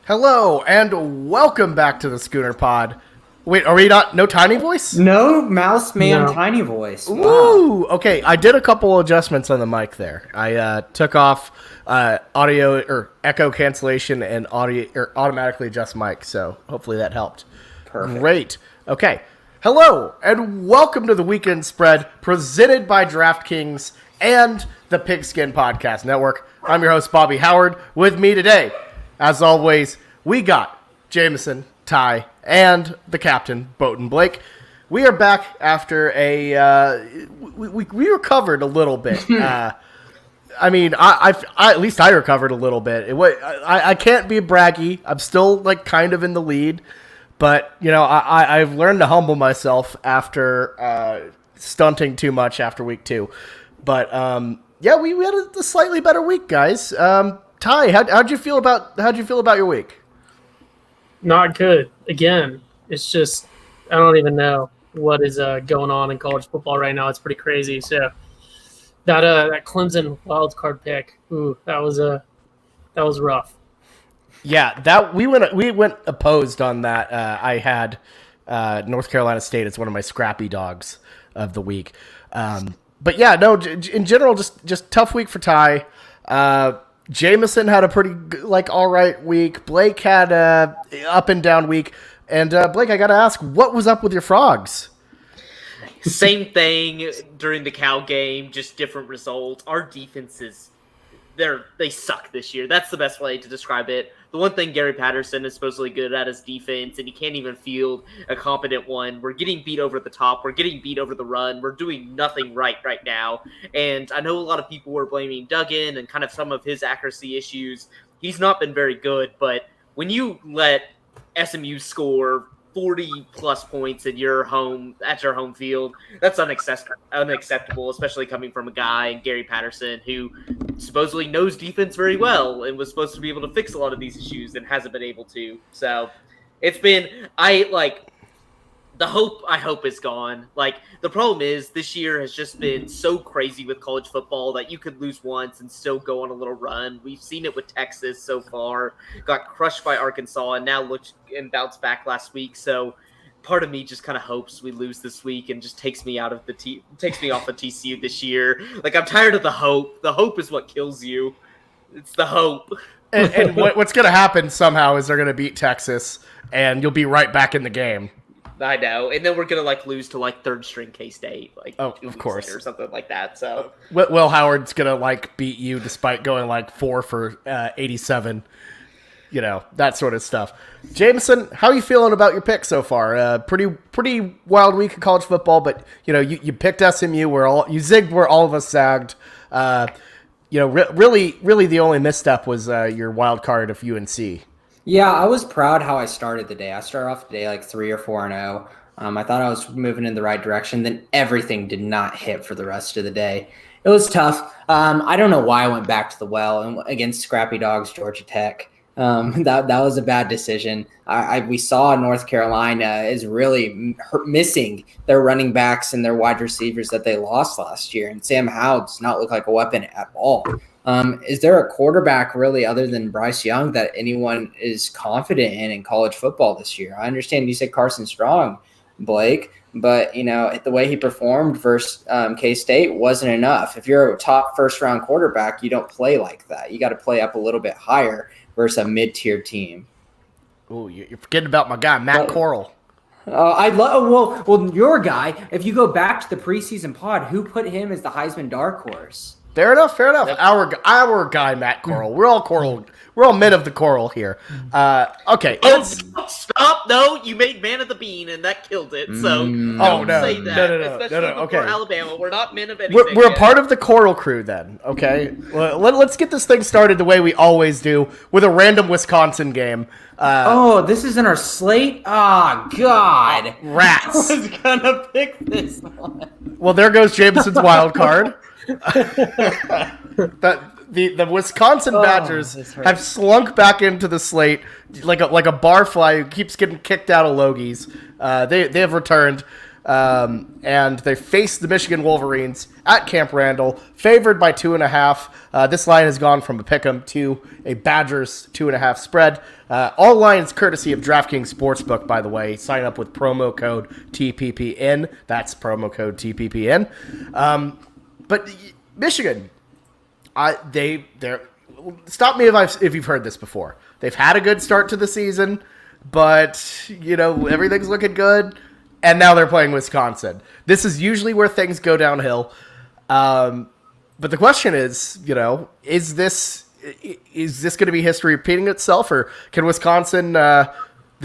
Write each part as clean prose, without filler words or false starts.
Hello, and welcome back to the Schooner Pod. Wait, are we not? No tiny voice? No mouse man No. tiny voice. Wow. Ooh, okay. I did a couple adjustments on the mic there. I took off audio or echo cancellation and audio or automatically adjust mic. So hopefully that helped. Perfect. Great. Okay. Hello, and welcome to the Weekend Spread presented by DraftKings and the Pigskin Podcast Network. I'm your host, Bobby Howard. With me today, as always, we got Jameson, Ty, and the captain, Bowden Blake. We are back after we recovered a little bit. I mean, I at least I recovered a little bit. I can't be braggy. I'm still kind of in the lead, but I've learned to humble myself after stunting too much after week 2. But yeah, we had a slightly better week, guys. Ty, how'd you feel about your week? Not good. Again, it's just I don't even know what is going on in college football right now. It's pretty crazy. So that Clemson wild card pick, that was rough. Yeah, that we went opposed on that. I had North Carolina State as one of my scrappy dogs of the week. But yeah, no, in general, just tough week for Ty. Jameson had a pretty all right week. Blake had a up and down week. And Blake, I got to ask, what was up with your frogs? Same thing during the Cal game, just different results. Our defenses, they suck this year. That's the best way to describe it. The one thing Gary Patterson is supposedly good at is defense, and he can't even field a competent one. We're getting beat over the top. We're getting beat over the run. We're doing nothing right now. And I know a lot of people were blaming Duggan and kind of some of his accuracy issues. He's not been very good, but when you let SMU score 40-plus points at your home field, that's unacceptable, especially coming from a guy, Gary Patterson, who supposedly knows defense very well and was supposed to be able to fix a lot of these issues and hasn't been able to. So it's been the hope, I hope, is gone. The problem is this year has just been so crazy with college football that you could lose once and still go on a little run. We've seen it with Texas so far, got crushed by Arkansas, and now looked and bounced back last week. So part of me just kind of hopes we lose this week and just takes me off of TCU this year. I'm tired of the hope. The hope is what kills you. It's the hope. And what's going to happen somehow is they're going to beat Texas, and you'll be right back in the game. I know, and then we're gonna lose to third string K-State, of course, or something like that. So Will Howard's gonna beat you despite going 4 for 87, that sort of stuff. Jameson, how are you feeling about your pick so far? Pretty wild week of college football, but you picked SMU you zigged where all of us zagged. Really the only misstep was your wild card of UNC. Yeah, I was proud how I started the day. I started off the day 3 or 4-0. I thought I was moving in the right direction. Then everything did not hit for the rest of the day. It was tough. I don't know why I went back to the well and against Scrappy Dogs, Georgia Tech. That was a bad decision. We saw North Carolina is really missing their running backs and their wide receivers that they lost last year. And Sam Howell does not look like a weapon at all. Is there a quarterback really other than Bryce Young that anyone is confident in college football this year? I understand you said Carson Strong, Blake, but the way he performed versus K-State wasn't enough. If you're a top first-round quarterback, you don't play like that. You got to play up a little bit higher versus a mid-tier team. Oh, you're forgetting about my guy, Matt Corral. I love well, your guy. If you go back to the preseason pod, who put him as the Heisman dark horse? Fair enough. Our guy, Matt Corral. We're all men of the Coral here. Okay. Stop! No, you made Man of the Bean, and that killed it. So don't say that. No. Okay. Alabama, we're not men of anything. We're a part of the Coral crew, then. Okay. Let's get this thing started the way we always do, with a random Wisconsin game. This is in our slate? Oh, God. Rats. I was going to pick this one. Well, there goes Jameson's wild card. The Wisconsin Badgers have slunk back into the slate like a barfly who keeps getting kicked out of Logies. They have returned. and they face the Michigan Wolverines at Camp Randall, favored by 2.5. This line has gone from a pick'em to a Badgers 2.5 spread. All lines courtesy of DraftKings Sportsbook, by the way. Sign up with promo code TPPN. That's promo code TPPN. But Michigan, they're stop me if you've heard this before. They've had a good start to the season, but everything's looking good. And now they're playing Wisconsin. This is usually where things go downhill. But the question is, is this going to be history repeating itself, or can Wisconsin, the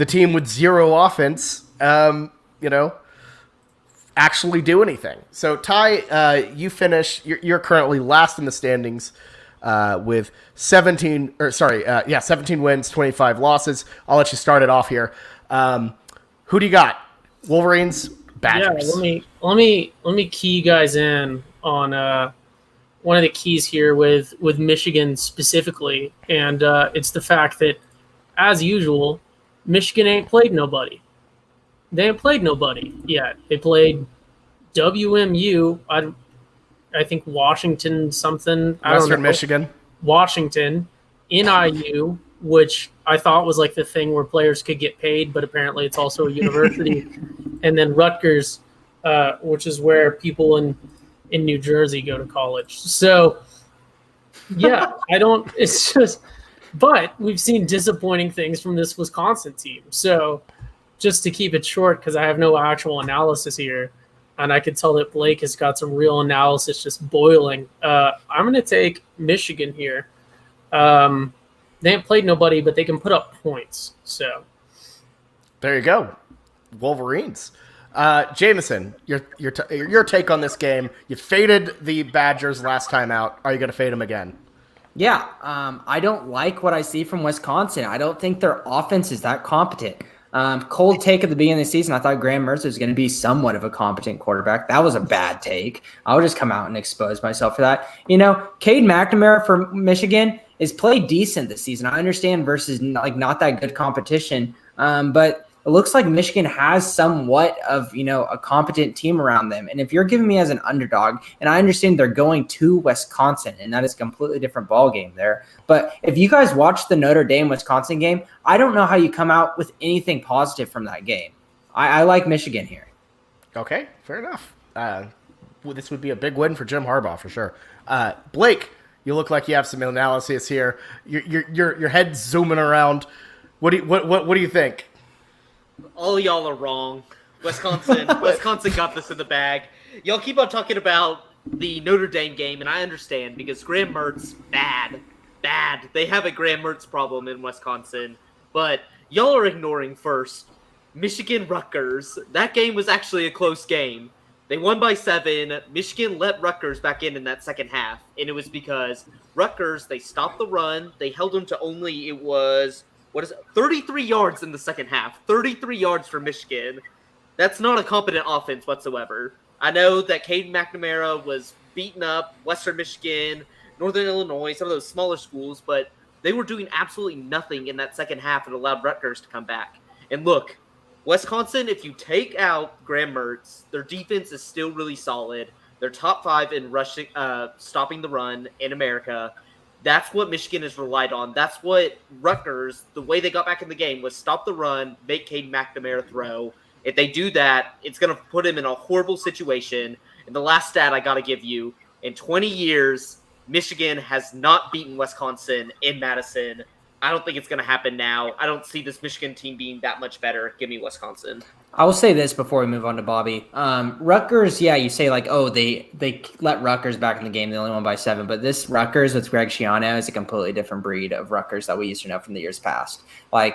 team with zero offense, actually do anything? So Ty, you finish. You're currently last in the standings with 17 wins, 25 losses. I'll let you start it off here. Who do you got? Wolverines, Badgers. Yeah, let me key you guys in on one of the keys here with Michigan specifically, and it's the fact that, as usual, Michigan ain't played nobody. They ain't played nobody yet. They played WMU. I think Washington something. Western Michigan. Washington, NIU, which I thought was like the thing where players could get paid, but apparently it's also a university. And then Rutgers, which is where people in New Jersey go to college. So, yeah, it's just, but we've seen disappointing things from this Wisconsin team. So just to keep it short, because I have no actual analysis here, and I could tell that Blake has got some real analysis just boiling. I'm going to take Michigan here. They haven't played nobody, but they can put up points. So there you go, Wolverines. Jameson, your take on this game. You faded the Badgers last time out. Are you going to fade them again? Yeah, I don't like what I see from Wisconsin. I don't think their offense is that competent. Cold take at the beginning of the season, I thought Graham Mertz was going to be somewhat of a competent quarterback. That was a bad take. I'll just come out and expose myself for that. Cade McNamara for Michigan is played decent this season. I understand versus not that good competition, but it looks like Michigan has somewhat of, a competent team around them. And if you're giving me as an underdog, and I understand they're going to Wisconsin, and that is a completely different ballgame there. But if you guys watch the Notre Dame-Wisconsin game, I don't know how you come out with anything positive from that game. I like Michigan here. Okay, fair enough. This would be a big win for Jim Harbaugh for sure. Blake, you look like you have some analysis here. Your head's zooming around. What do you think? All y'all are wrong. Wisconsin got this in the bag. Y'all keep on talking about the Notre Dame game, and I understand because Graham Mertz, bad. They have a Graham Mertz problem in Wisconsin. But y'all are ignoring first Michigan-Rutgers. That game was actually a close game. They won by 7. Michigan let Rutgers back in that second half, and it was because Rutgers, they stopped the run. They held them to only, 33 yards in the second half. 33 yards for Michigan. That's not a competent offense whatsoever. I know that Cade McNamara was beating up Western Michigan, Northern Illinois, some of those smaller schools, but they were doing absolutely nothing in that second half and allowed Rutgers to come back. And look, Wisconsin, if you take out Graham Mertz, their defense is still really solid. They're top 5 in rushing, stopping the run in America. That's what Michigan has relied on. That's what Rutgers, the way they got back in the game, was stop the run, make Cade McNamara throw. If they do that, it's going to put him in a horrible situation. And the last stat I got to give you, in 20 years, Michigan has not beaten Wisconsin in Madison. I don't think it's going to happen now. I don't see this Michigan team being that much better. Give me Wisconsin. I will say this before we move on to Bobby. Rutgers, yeah, you say they let Rutgers back in the game. They only won by 7. But this Rutgers with Greg Schiano is a completely different breed of Rutgers that we used to know from the years past. I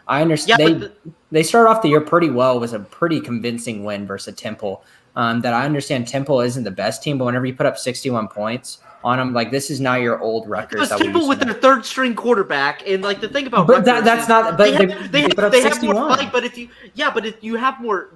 understand they started off the year pretty well. It was a pretty convincing win versus Temple. That I understand Temple isn't the best team, but whenever you put up 61 points on them, this is not your old Rutgers. It was Temple with their third string quarterback, and the thing about but Rutgers that's not. But they put up have 61. more fight. But if you have more,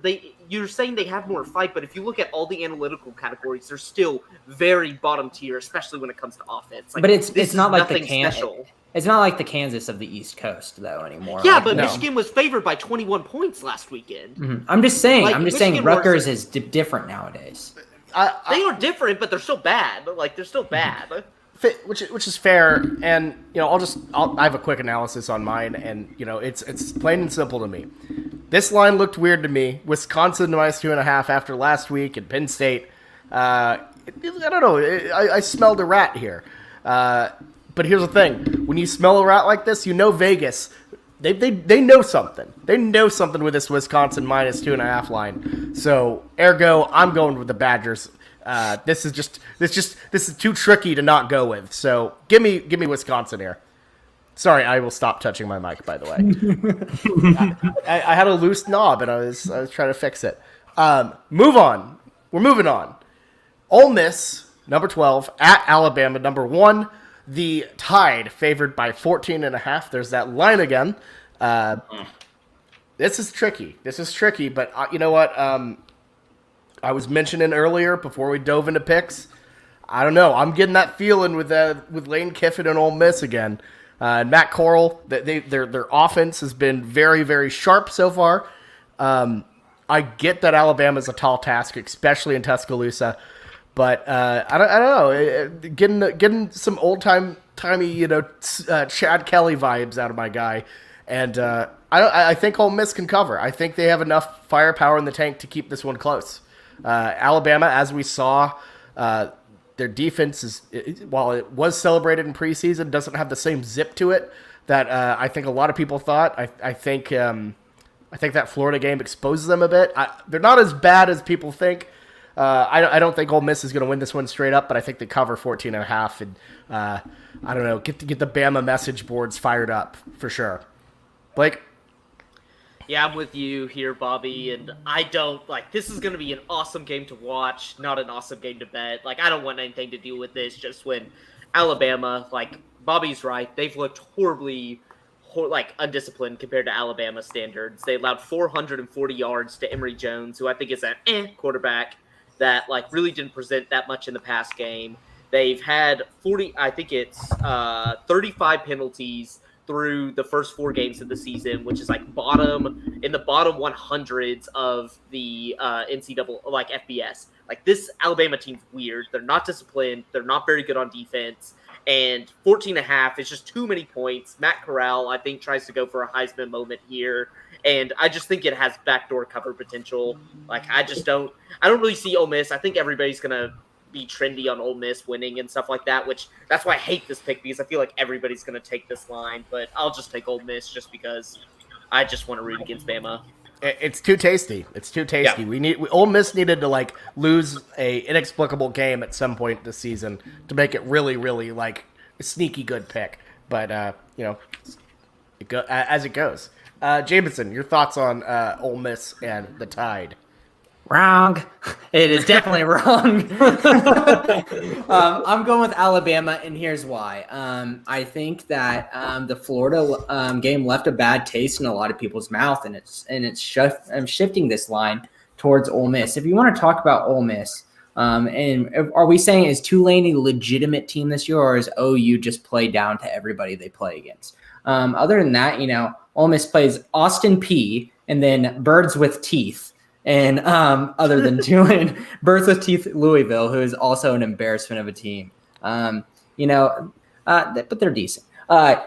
you're saying they have more fight. But if you look at all the analytical categories, they're still very bottom tier, especially when it comes to offense. But it's not like the Kansas. Special. It's not like the Kansas of the East Coast though anymore. Yeah, like, but no. Michigan was favored by 21 points last weekend. Mhm. I'm just saying. Like, I'm just Michigan saying. Rutgers was- is different nowadays. They are different, but they're still bad. Like, they're still bad. Which is fair, and I have a quick analysis on mine, and it's plain and simple to me. This line looked weird to me. Wisconsin -2.5 after last week, and Penn State. I don't know. I smelled a rat here. But here's the thing: when you smell a rat like this, Vegas. They know something. They know something with this Wisconsin -2.5 line. So ergo, I'm going with the Badgers. This is too tricky to not go with. So give me Wisconsin here. Sorry, I will stop touching my mic. By the way, I had a loose knob and I was trying to fix it. Move on. We're moving on. Ole Miss number 12 at Alabama number 1. The Tide favored by 14.5. There's that line again. This is tricky. But you know what? I was mentioning earlier before we dove into picks. I don't know. I'm getting that feeling with Lane Kiffin and Ole Miss again. And Matt Corral, their offense has been very, very sharp so far. I get that Alabama's a tall task, especially in Tuscaloosa. But I don't know. Getting some timey, Chad Kelly vibes out of my guy, and I think Ole Miss can cover. I think they have enough firepower in the tank to keep this one close. Alabama, as we saw, their defense is, while it was celebrated in preseason, doesn't have the same zip to it that I think a lot of people thought. I think that Florida game exposes them a bit. They're not as bad as people think. I don't think Ole Miss is going to win this one straight up, but I think they cover 14.5, and I don't know, get the Bama message boards fired up for sure. Blake? Yeah, I'm with you here, Bobby, and I don't, this is going to be an awesome game to watch, not an awesome game to bet. I don't want anything to do with this, just when Alabama, Bobby's right, they've looked horribly, undisciplined compared to Alabama standards. They allowed 440 yards to Emory Jones, who I think is an quarterback that, really didn't present that much in the past game. They've had 35 penalties through the first 4 games of the season, which is bottom 100s of the NCAA FBS. This Alabama team's weird. They're not disciplined. They're not very good on defense. And 14.5 is just too many points. Matt Corral, I think, tries to go for a Heisman moment here. And I just think it has backdoor cover potential. I don't really see Ole Miss. I think everybody's going to be trendy on Ole Miss winning and stuff like that, which that's why I hate this pick, because I feel like everybody's going to take this line. But I'll just take Ole Miss just because I just want to root against Bama. It's too tasty. Yeah. Ole Miss needed to lose a inexplicable game at some point this season to make it really, really a sneaky good pick. But as it goes. Jameson, your thoughts on Ole Miss and the Tide? Wrong. It is definitely wrong. I'm going with Alabama, and here's why. I think that the Florida game left a bad taste in a lot of people's mouth, and it's shifting this line towards Ole Miss. If you want to talk about Ole Miss, and are we saying is Tulane a legitimate team this year, or is OU just play down to everybody they play against? Other than that, Ole Miss plays Austin Peay and then Birds with Teeth. And other than Tulane, Birds with Teeth Louisville, who is also an embarrassment of a team. But they're decent. I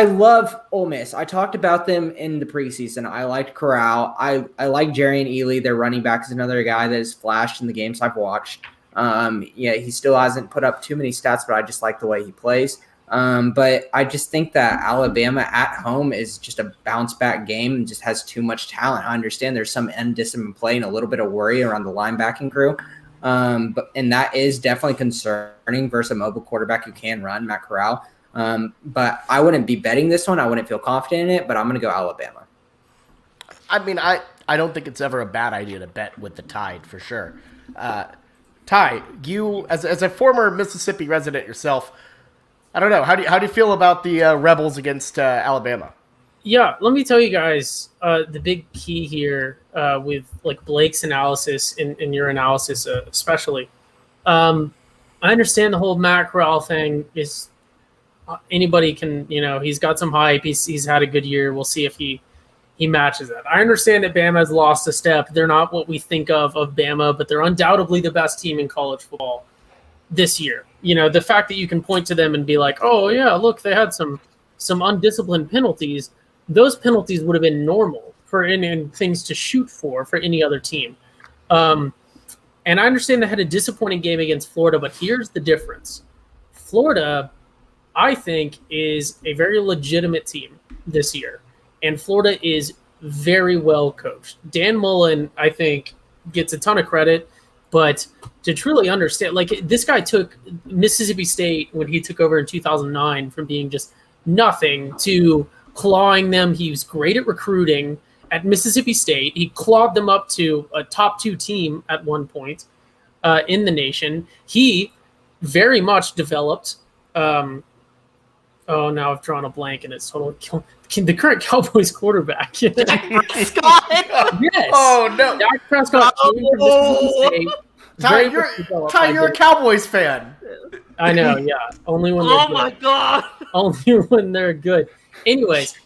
love Ole Miss. I talked about them in the preseason. I liked Corral. I like Jarian Ely. Their running back is another guy that has flashed in the games I've watched. He still hasn't put up too many stats, but I just like the way he plays. But I just think that Alabama at home is just a bounce back game and just has too much talent. I understand there's some undisciplined play and a little bit of worry around the linebacking crew. And that is definitely concerning versus a mobile quarterback who can run, Matt Corral. But I wouldn't be betting this one. I wouldn't feel confident in it, but I'm going to go Alabama. I mean, I don't think it's ever a bad idea to bet with the Tide for sure. Ty, you as a former Mississippi resident yourself, I don't know. How do you feel about the Rebels against Alabama? Yeah, let me tell you guys the big key here with Blake's analysis and your analysis especially. I understand the whole Matt Corral thing is anybody can, he's got some hype. He's had a good year. We'll see if he matches that. I understand that Bama has lost a step. They're not what we think of Bama, but they're undoubtedly the best team in college football this year. The fact that you can point to them and be like, oh yeah, look, they had some undisciplined penalties. Those penalties would have been normal for any things to shoot for any other team. And I understand they had a disappointing game against Florida, but here's the difference. Florida, I think, is a very legitimate team this year. And Florida is very well coached. Dan Mullen, I think, gets a ton of credit, but to truly understand, like, this guy took Mississippi State when he took over in 2009 from being just nothing to clawing them. He was great at recruiting at Mississippi State. He clawed them up to a top 2 team at one point in the nation. He very much developed now I've drawn a blank and it's totally the current Cowboys quarterback. Dak Prescott. Yes. Oh no, Dak Prescott came from Mississippi State. Ty, you're a Cowboys fan. I know, yeah. Only when they're Oh good. my god. Only when they're good. Anyways,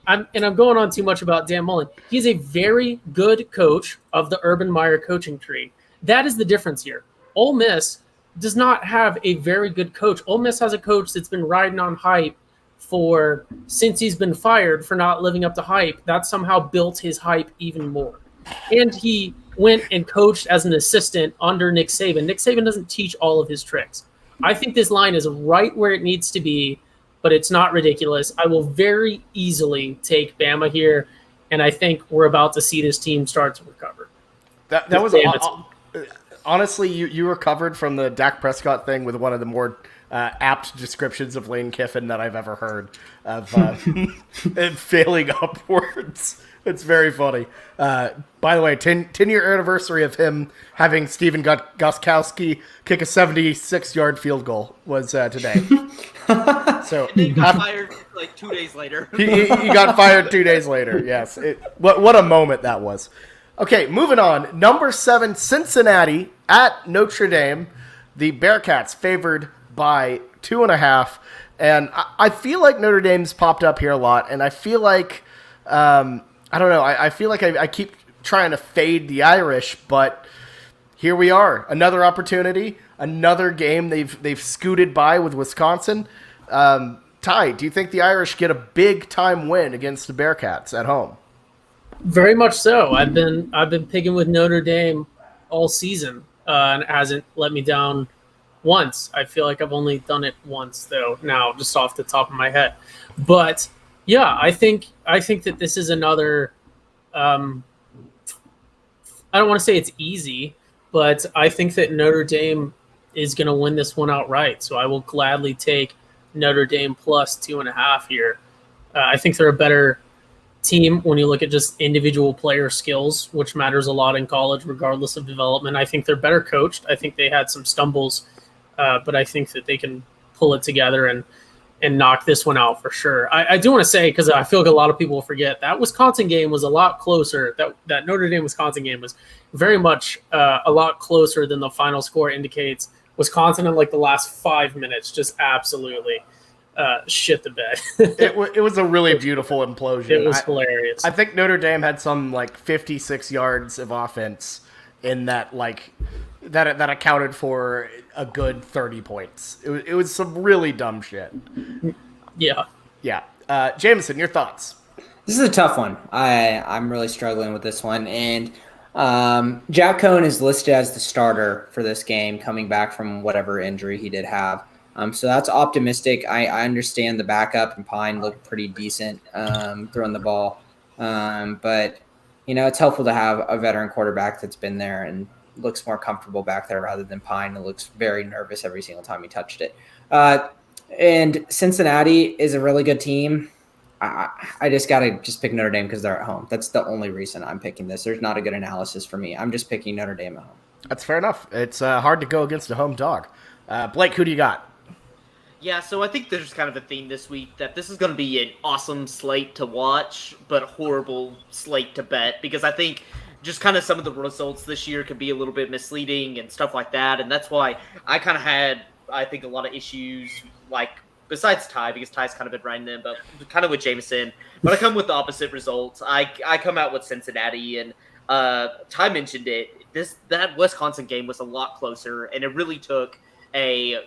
I'm going on too much about Dan Mullen. He's a very good coach of the Urban Meyer coaching tree. That is the difference here. Ole Miss does not have a very good coach. Ole Miss has a coach that's been riding on hype since he's been fired for not living up to hype. That somehow built his hype even more. And he went and coached as an assistant under Nick Saban. Nick Saban doesn't teach all of his tricks. I think this line is right where it needs to be, but it's not ridiculous. I will very easily take Bama here, and I think we're about to see this team start to recover. That was honestly, you recovered from the Dak Prescott thing with one of the more apt descriptions of Lane Kiffin that I've ever heard of failing upwards. It's very funny. By the way, 10-year anniversary of him having Steven Gostkowski kick a 76-yard field goal was today. So And then got fired like 2 days later. he got fired 2 days later. Yes. What a moment that was. Okay, moving on. Number 7, Cincinnati at Notre Dame. The Bearcats favored by 2.5. And I feel like Notre Dame's popped up here a lot. And I feel like, I don't know, I feel like I keep trying to fade the Irish. But here we are. Another opportunity. Another game they've scooted by with Wisconsin. Ty, do you think the Irish get a big-time win against the Bearcats at home? Very much so. I've been picking with Notre Dame all season, and it hasn't let me down once. I feel like I've only done it once, though, now, just off the top of my head. But yeah, I think that this is another. I don't want to say it's easy, but I think that Notre Dame is going to win this one outright. So I will gladly take Notre Dame plus 2.5 here. I think they're a better team when you look at just individual player skills, which matters a lot in college, regardless of development. I think they're better coached. I think they had some stumbles, but I think that they can pull it together and knock this one out for sure. I do want to say, because I feel like a lot of people will forget, that Wisconsin game was a lot closer. That Notre Dame-Wisconsin game was very much a lot closer than the final score indicates. Wisconsin in like the last 5 minutes just absolutely shit the bed. It was a really beautiful implosion. It was hilarious. I think Notre Dame had some like 56 yards of offense in that, like that accounted for a good 30 points. It was some really dumb shit. Yeah. Jameson, your thoughts? This is a tough one. I'm really struggling with this one. And Jack Cohn is listed as the starter for this game, coming back from whatever injury he did have. So that's optimistic. I understand the backup and Pine looked pretty decent throwing the ball. But, it's helpful to have a veteran quarterback that's been there and looks more comfortable back there rather than Pine, who looks very nervous every single time he touched it. And Cincinnati is a really good team. I just got to pick Notre Dame because they're at home. That's the only reason I'm picking this. There's not a good analysis for me. I'm just picking Notre Dame at home. That's fair enough. It's hard to go against a home dog. Blake, who do you got? Yeah, so I think there's kind of a theme this week that this is going to be an awesome slate to watch, but a horrible slate to bet, because I think just kind of some of the results this year could be a little bit misleading and stuff like that, and that's why I kind of had, I think, a lot of issues like besides Ty, because Ty's kind of been riding them, but kind of with Jameson. But I come with the opposite results. I come out with Cincinnati, and Ty mentioned it. That Wisconsin game was a lot closer, and it really took a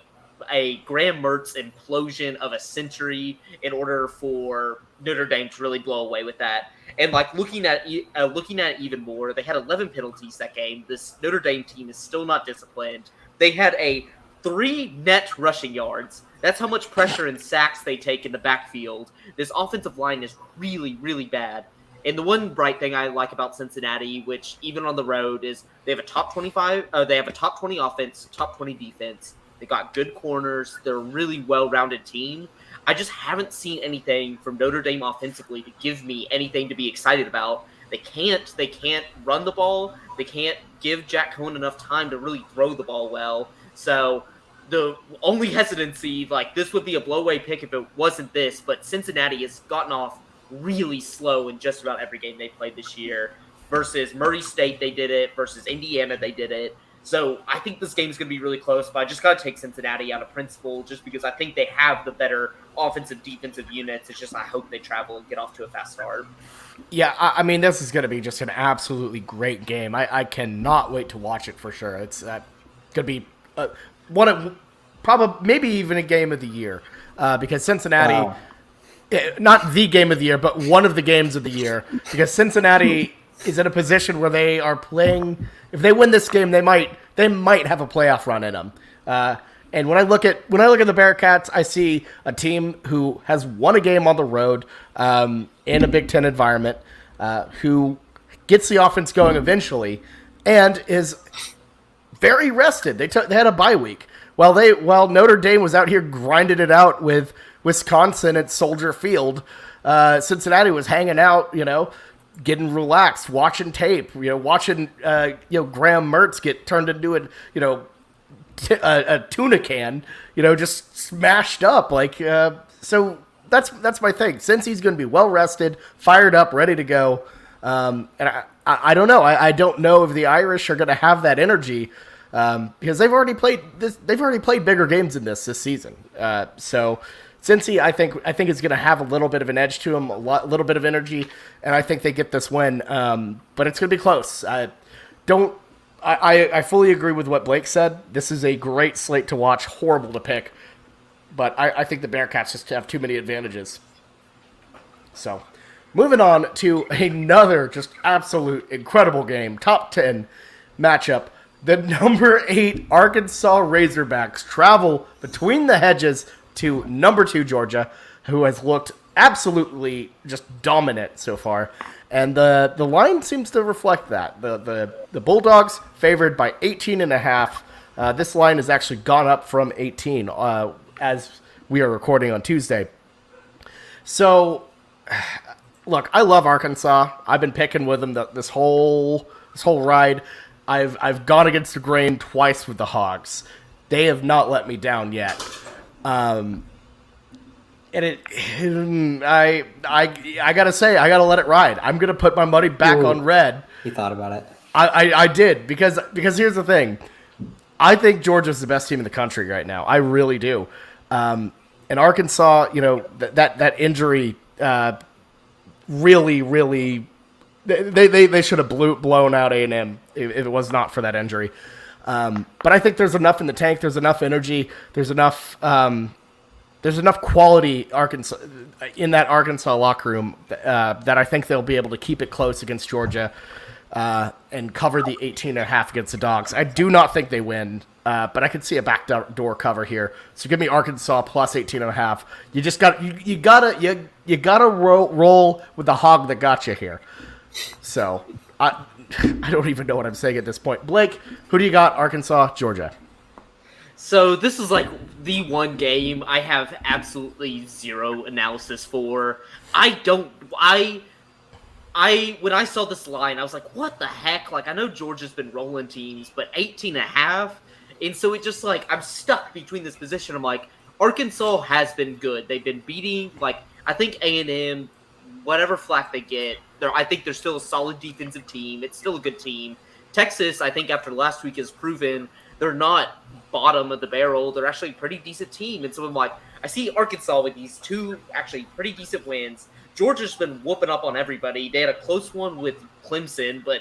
Graham Mertz implosion of a century in order for Notre Dame to really blow away with that. And like looking at it even more, they had 11 penalties that game. This Notre Dame team is still not disciplined. They had 3 net rushing yards. That's how much pressure and sacks they take in the backfield. This offensive line is really, really bad. And the one bright thing I like about Cincinnati, which even on the road, is they have a top 25. They have a top 20 offense, top 20 defense. They got good corners. They're a really well-rounded team. I just haven't seen anything from Notre Dame offensively to give me anything to be excited about. They can't run the ball. They can't give Jack Cohen enough time to really throw the ball well. So the only hesitancy, like this would be a blow-away pick if it wasn't this, but Cincinnati has gotten off really slow in just about every game they played this year. Versus Murray State, they did it. Versus Indiana, they did it. So I think this game is going to be really close, but I just got to take Cincinnati out of principle just because I think they have the better offensive, defensive units. It's just I hope they travel and get off to a fast start. Yeah, I mean, this is going to be just an absolutely great game. I cannot wait to watch it for sure. It's going to be one of probably maybe even a game of the year because Cincinnati, not the game of the year, but one of the games of the year because Cincinnati is in a position where they are playing. If they win this game, they might have a playoff run in them. And when I look at the Bearcats, I see a team who has won a game on the road in a Big Ten environment, who gets the offense going eventually, and is very rested. They had a bye week while Notre Dame was out here grinding it out with Wisconsin at Soldier Field. Cincinnati was hanging out, getting relaxed, watching tape, watching Graham Mertz get turned into a tuna can, just smashed up. So that's my thing. Since he's going to be well rested, fired up, ready to go, and I don't know. I don't know if the Irish are going to have that energy because they've already played this. They've already played bigger games than this season. So Cincy, I think is going to have a little bit of an edge to him, a little bit of energy, and I think they get this win. But it's going to be close. I fully agree with what Blake said. This is a great slate to watch, horrible to pick, but I think the Bearcats just have too many advantages. So, moving on to another just absolute incredible game, top 10 matchup. The number 8 Arkansas Razorbacks travel between the hedges to number 2 Georgia, who has looked absolutely just dominant so far. And the line seems to reflect that. The Bulldogs favored by 18.5. This line has actually gone up from 18 as we are recording on Tuesday. So, look, I love Arkansas. I've been picking with them this whole ride. I've gone against the grain twice with the Hogs. They have not let me down yet. And I gotta say, I gotta let it ride. I'm gonna put my money back on red. You thought about it. I did because here's the thing. I think Georgia's the best team in the country right now. I really do. And Arkansas, that injury really they should have blown out A&M if it was not for that injury. But I think there's enough in the tank. There's enough energy. There's enough quality in that Arkansas locker room that I think they'll be able to keep it close against Georgia and cover the 18.5 against the Dogs. I do not think they win, but I could see a backdoor cover here. So give me Arkansas plus 18.5. You gotta roll with the hog that got you here. So I don't even know what I'm saying at this point. Blake, who do you got? Arkansas, Georgia. So this is like the one game I have absolutely zero analysis for. When I saw this line, I was like, what the heck? Like, I know Georgia's been rolling teams, but 18.5. And so it just like, I'm stuck between this position. I'm like, Arkansas has been good. They've been beating, I think A&M, whatever flack they get, I think they're still a solid defensive team. It's still a good team. Texas, I think after last week has proven they're not bottom of the barrel. They're actually a pretty decent team. And so I'm like, I see Arkansas with these two actually pretty decent wins. Georgia's been whooping up on everybody. They had a close one with Clemson, but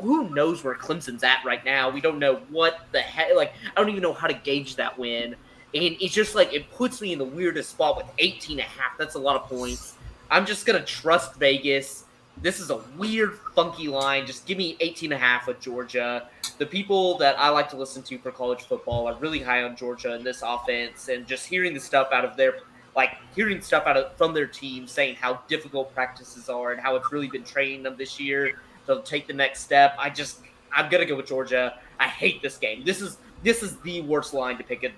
who knows where Clemson's at right now? We don't know what the heck. Like, I don't even know how to gauge that win. And it's just like, it puts me in the weirdest spot with 18.5. That's a lot of points. I'm just going to trust Vegas. This is a weird, funky line. Just give me 18.5 with Georgia. The people that I like to listen to for college football are really high on Georgia in this offense, and just hearing the stuff out of their, from their team saying how difficult practices are and how it's really been training them this year to take the next step. I'm gonna go with Georgia. I hate this game. This is the worst line to pick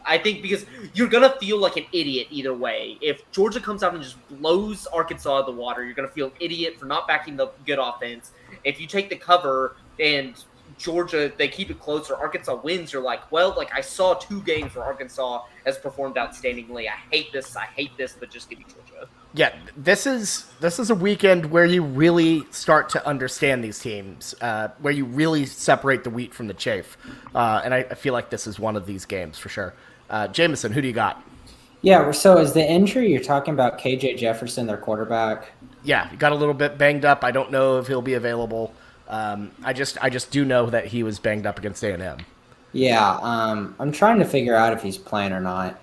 I think, because you're gonna feel like an idiot either way. If Georgia comes out and just blows Arkansas out of the water, you're gonna feel an idiot for not backing the good offense. If you take the cover and Georgia, they keep it close, or Arkansas wins, you're like, well, like, I saw 2 games where Arkansas has performed outstandingly. I hate this, but just give me Georgia. Yeah, this is a weekend where you really start to understand these teams, where you really separate the wheat from the chaff. And I feel like this is one of these games for sure. Jameson, who do you got? Yeah, so is the injury you're talking about KJ Jefferson, their quarterback? Yeah, he got a little bit banged up. I don't know if he'll be available. I just do know that he was banged up against A&M. Yeah, I'm trying to figure out if he's playing or not.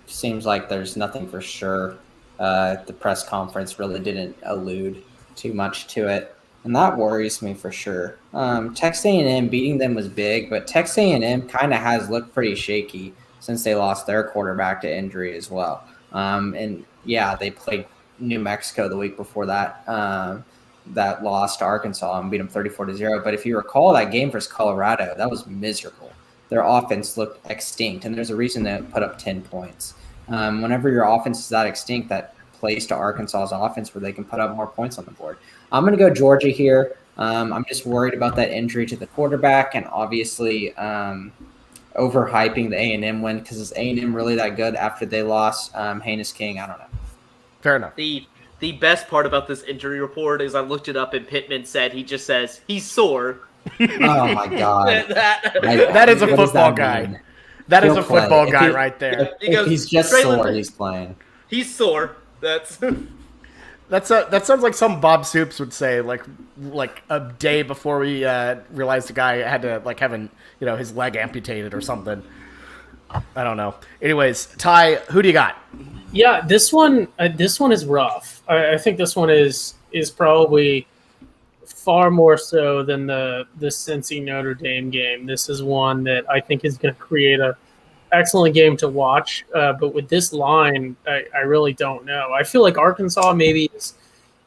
Seems like there's nothing for sure. The press conference really didn't allude too much to it, and that worries me for sure. Texas A&M beating them was big, but Texas A&M kind of has looked pretty shaky since they lost their quarterback to injury as well. And yeah, they played New Mexico the week before that. That lost to Arkansas and beat them 34-0. But if you recall that game versus Colorado, that was miserable. Their offense looked extinct, and there's a reason they put up 10 points. Whenever your offense is that extinct, that plays to Arkansas's offense where they can put up more points on the board. I'm going to go Georgia here. I'm just worried about that injury to the quarterback, and obviously overhyping the A&M win, because is A&M really that good after they lost Haynes King? I don't know. Fair enough. The best part about this injury report is I looked it up and Pittman said he just says he's sore. Oh my God. that is a football guy. That is a football guy right there. If he's just sore, he's playing. He's sore. That sounds like some Bob Soups would say, like a day before we realized the guy had to have his leg amputated or something. I don't know. Anyways, Ty, who do you got? Yeah, this one is rough. I think this one is probably far more so than the Cincy Notre Dame game. This is one that I think is going to create a excellent game to watch. But with this line, I really don't know. I feel like Arkansas maybe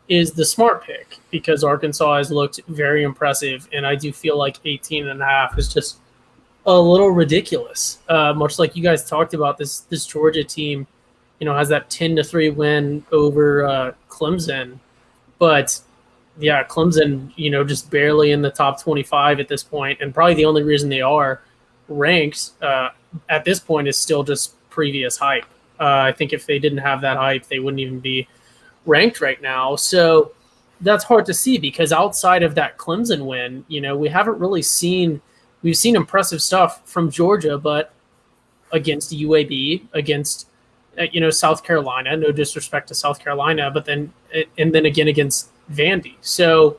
is the smart pick, because Arkansas has looked very impressive, and I do feel like 18.5 is just a little ridiculous. Much like you guys talked about, this Georgia team, has that 10-3 win over Clemson, but yeah, Clemson, just barely in the top 25 at this point, and probably the only reason they are ranked at this point is still just previous hype. I think if they didn't have that hype, they wouldn't even be ranked right now. So that's hard to see, because outside of that Clemson win, we haven't really seen. We've seen impressive stuff from Georgia, but against UAB, against South Carolina. No disrespect to South Carolina, but then again against Vandy. So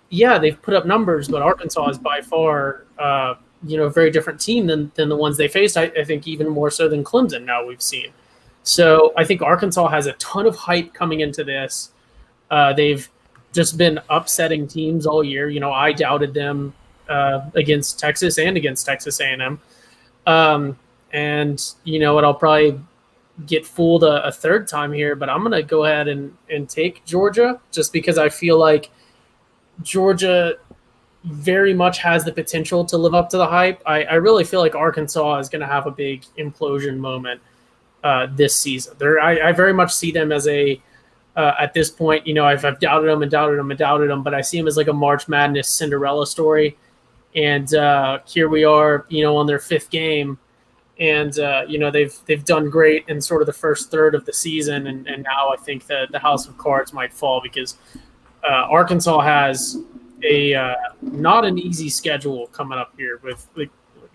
yeah, they've put up numbers, but Arkansas is by far a very different team than the ones they faced. I think even more so than Clemson now we've seen. So I think Arkansas has a ton of hype coming into this. They've just been upsetting teams all year. I doubted them against Texas and against Texas A&M. And you know what, I'll probably get fooled a third time here, but I'm going to go ahead and take Georgia, just because I feel like Georgia very much has the potential to live up to the hype. I really feel like Arkansas is going to have a big implosion moment this season. I very much see them as at this point, I've doubted them, but I see them as like a March Madness Cinderella story. And here we are, on their 5th game, and they've done great in sort of the first third of the season, and now I think that the house of cards might fall, because Arkansas has a not an easy schedule coming up here with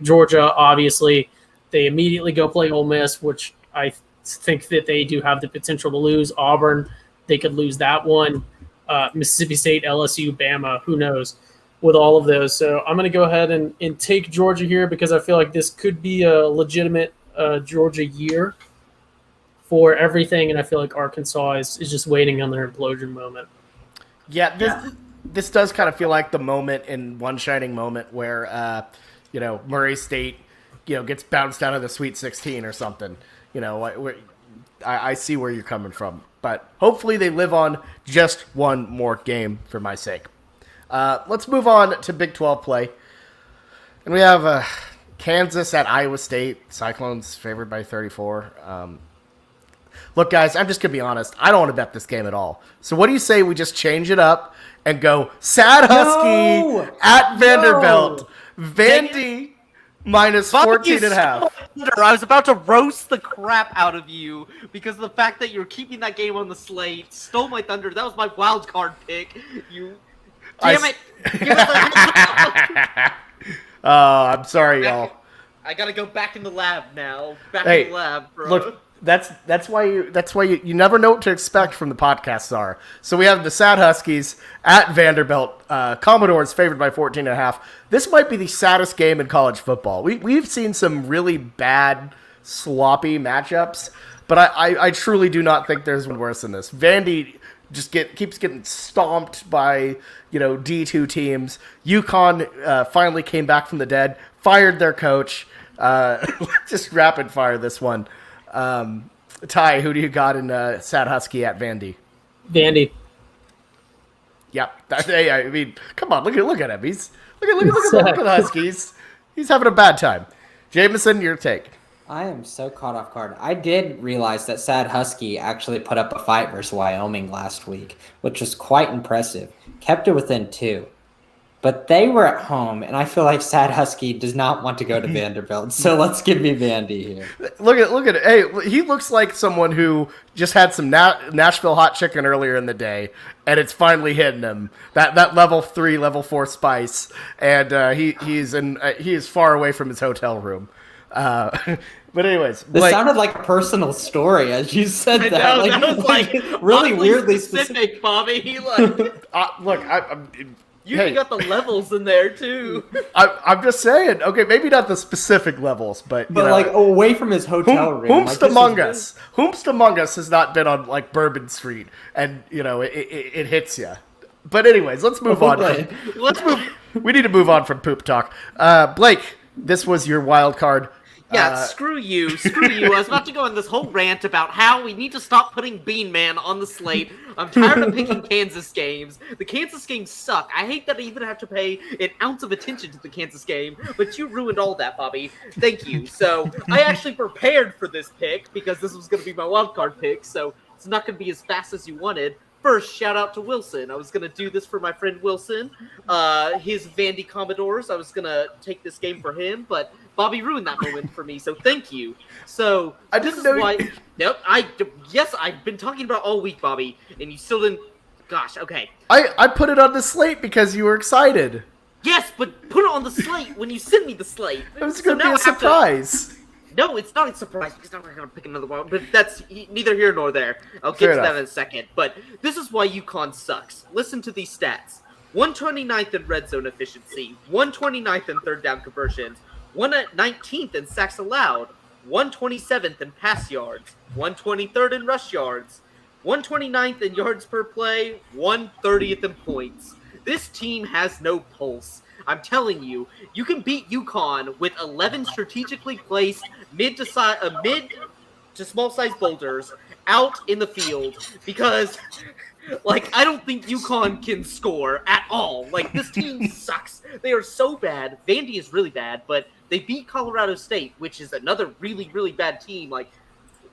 Georgia, obviously, they immediately go play Ole Miss, which I think that they do have the potential to lose. Auburn, they could lose that one. Mississippi State, LSU, Bama, who knows with all of those. So I'm going to go ahead and take Georgia here because I feel like this could be a legitimate Georgia year for everything, and I feel like Arkansas is just waiting on their implosion moment. Yeah, this does kind of feel like the moment in one shining moment where, Murray State, gets bounced out of the Sweet 16 or something. I see where you're coming from. But hopefully they live on just one more game for my sake. Let's move on to Big 12 play. And we have Kansas at Iowa State. Cyclones favored by 34. Look, guys, I'm just going to be honest. I don't want to bet this game at all. So what do you say we just change it up and go Sad Husky at Vanderbilt. Vandy minus 14 and a half. I was about to roast the crap out of you because of the fact that you're keeping that game on the slate stole my thunder. That was my wild card pick. Damn it! Give us I'm sorry, y'all. I gotta go back in the lab now. In the lab, bro. Look, that's why you never know what to expect from the podcast czar. So we have the Sad Huskies at Vanderbilt. Commodores favored by 14 and a half. This might be the saddest game in college football. We've seen some really bad, sloppy matchups, but I truly do not think there's one worse than this. Vandy just keeps getting stomped by D2 teams. UConn finally came back from the dead, fired their coach. Just rapid fire this one. Ty, who do you got in Sad Husky at Vandy? Vandy. Yep. I mean, come on, look at him. Look at the Huskies. He's having a bad time. Jameson, your take. I am so caught off guard. I did realize that Sad Husky actually put up a fight versus Wyoming last week, which was quite impressive. Kept it within 2. But they were at home, and I feel like Sad Husky does not want to go to Vanderbilt. So let's give me Vandy here. Look at it. Hey, he looks like someone who just had some Nashville hot chicken earlier in the day, and it's finally hitting him. That level 3, level 4 spice, and he is far away from his hotel room. But anyways, this sounded like a personal story as you said that. That was like really weirdly specific, Bobby. Look, You got the levels in there too. I'm just saying. Okay, maybe not the specific levels, but like away from his hotel room. Whomst among us has not been on like Bourbon Street, and it hits you. But anyways, let's move on. We need to move on from poop talk. Blake, this was your wild card. Yeah, screw you. I was about to go on this whole rant about how we need to stop putting Bean Man on the slate. I'm tired of picking Kansas games. The Kansas games suck. I hate that I even have to pay an ounce of attention to the Kansas game, but you ruined all that, Bobby. Thank you. So I actually prepared for this pick because this was going to be my wild card pick, so it's not going to be as fast as you wanted. First, shout out to Wilson. I was going to do this for my friend Wilson. His Vandy Commodores. I was going to take this game for him, but Bobby ruined that moment for me, so thank you. So, I didn't know why... Nope, I've been talking about all week, Bobby, and you still didn't... Gosh, okay. I put it on the slate because you were excited. Yes, but put it on the slate when you send me the slate. It was going to be a surprise. No, it's not a surprise because I'm not going to pick another one, but that's neither here nor there. I'll get to that in a second. But this is why UConn sucks. Listen to these stats. 129th in red zone efficiency, 129th in third down conversions, 119th in sacks allowed, 127th in pass yards, 123rd in rush yards, 129th in yards per play, 130th in points. This team has no pulse. I'm telling you, you can beat UConn with 11 strategically placed mid to small size boulders out in the field because, I don't think UConn can score at all. This team sucks. They are so bad. Vandy is really bad, but they beat Colorado State, which is another really, really bad team,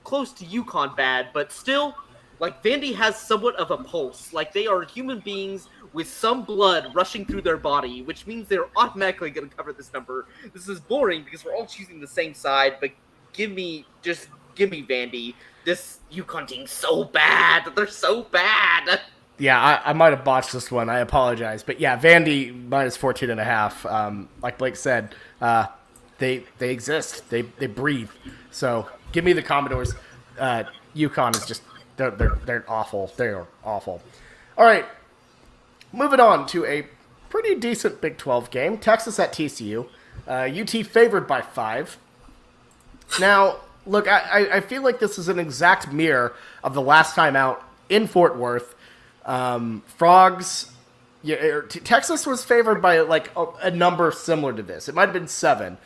close to UConn bad, but still, Vandy has somewhat of a pulse. They are human beings with some blood rushing through their body, which means they're automatically going to cover this number. This is boring because we're all choosing the same side, but give me Vandy. This UConn team's so bad. They're so bad. Yeah, I might have botched this one. I apologize. But yeah, Vandy minus 14 and a half. Like Blake said, they exist. They breathe. So give me the Commodores. UConn is just they're awful. They are awful. All right, moving on to a pretty decent Big 12 game. Texas at TCU. UT favored by 5. Now, look, I feel like this is an exact mirror of the last time out in Fort Worth. Frogs. Yeah, Texas was favored by like a number similar to this. It might have been 7.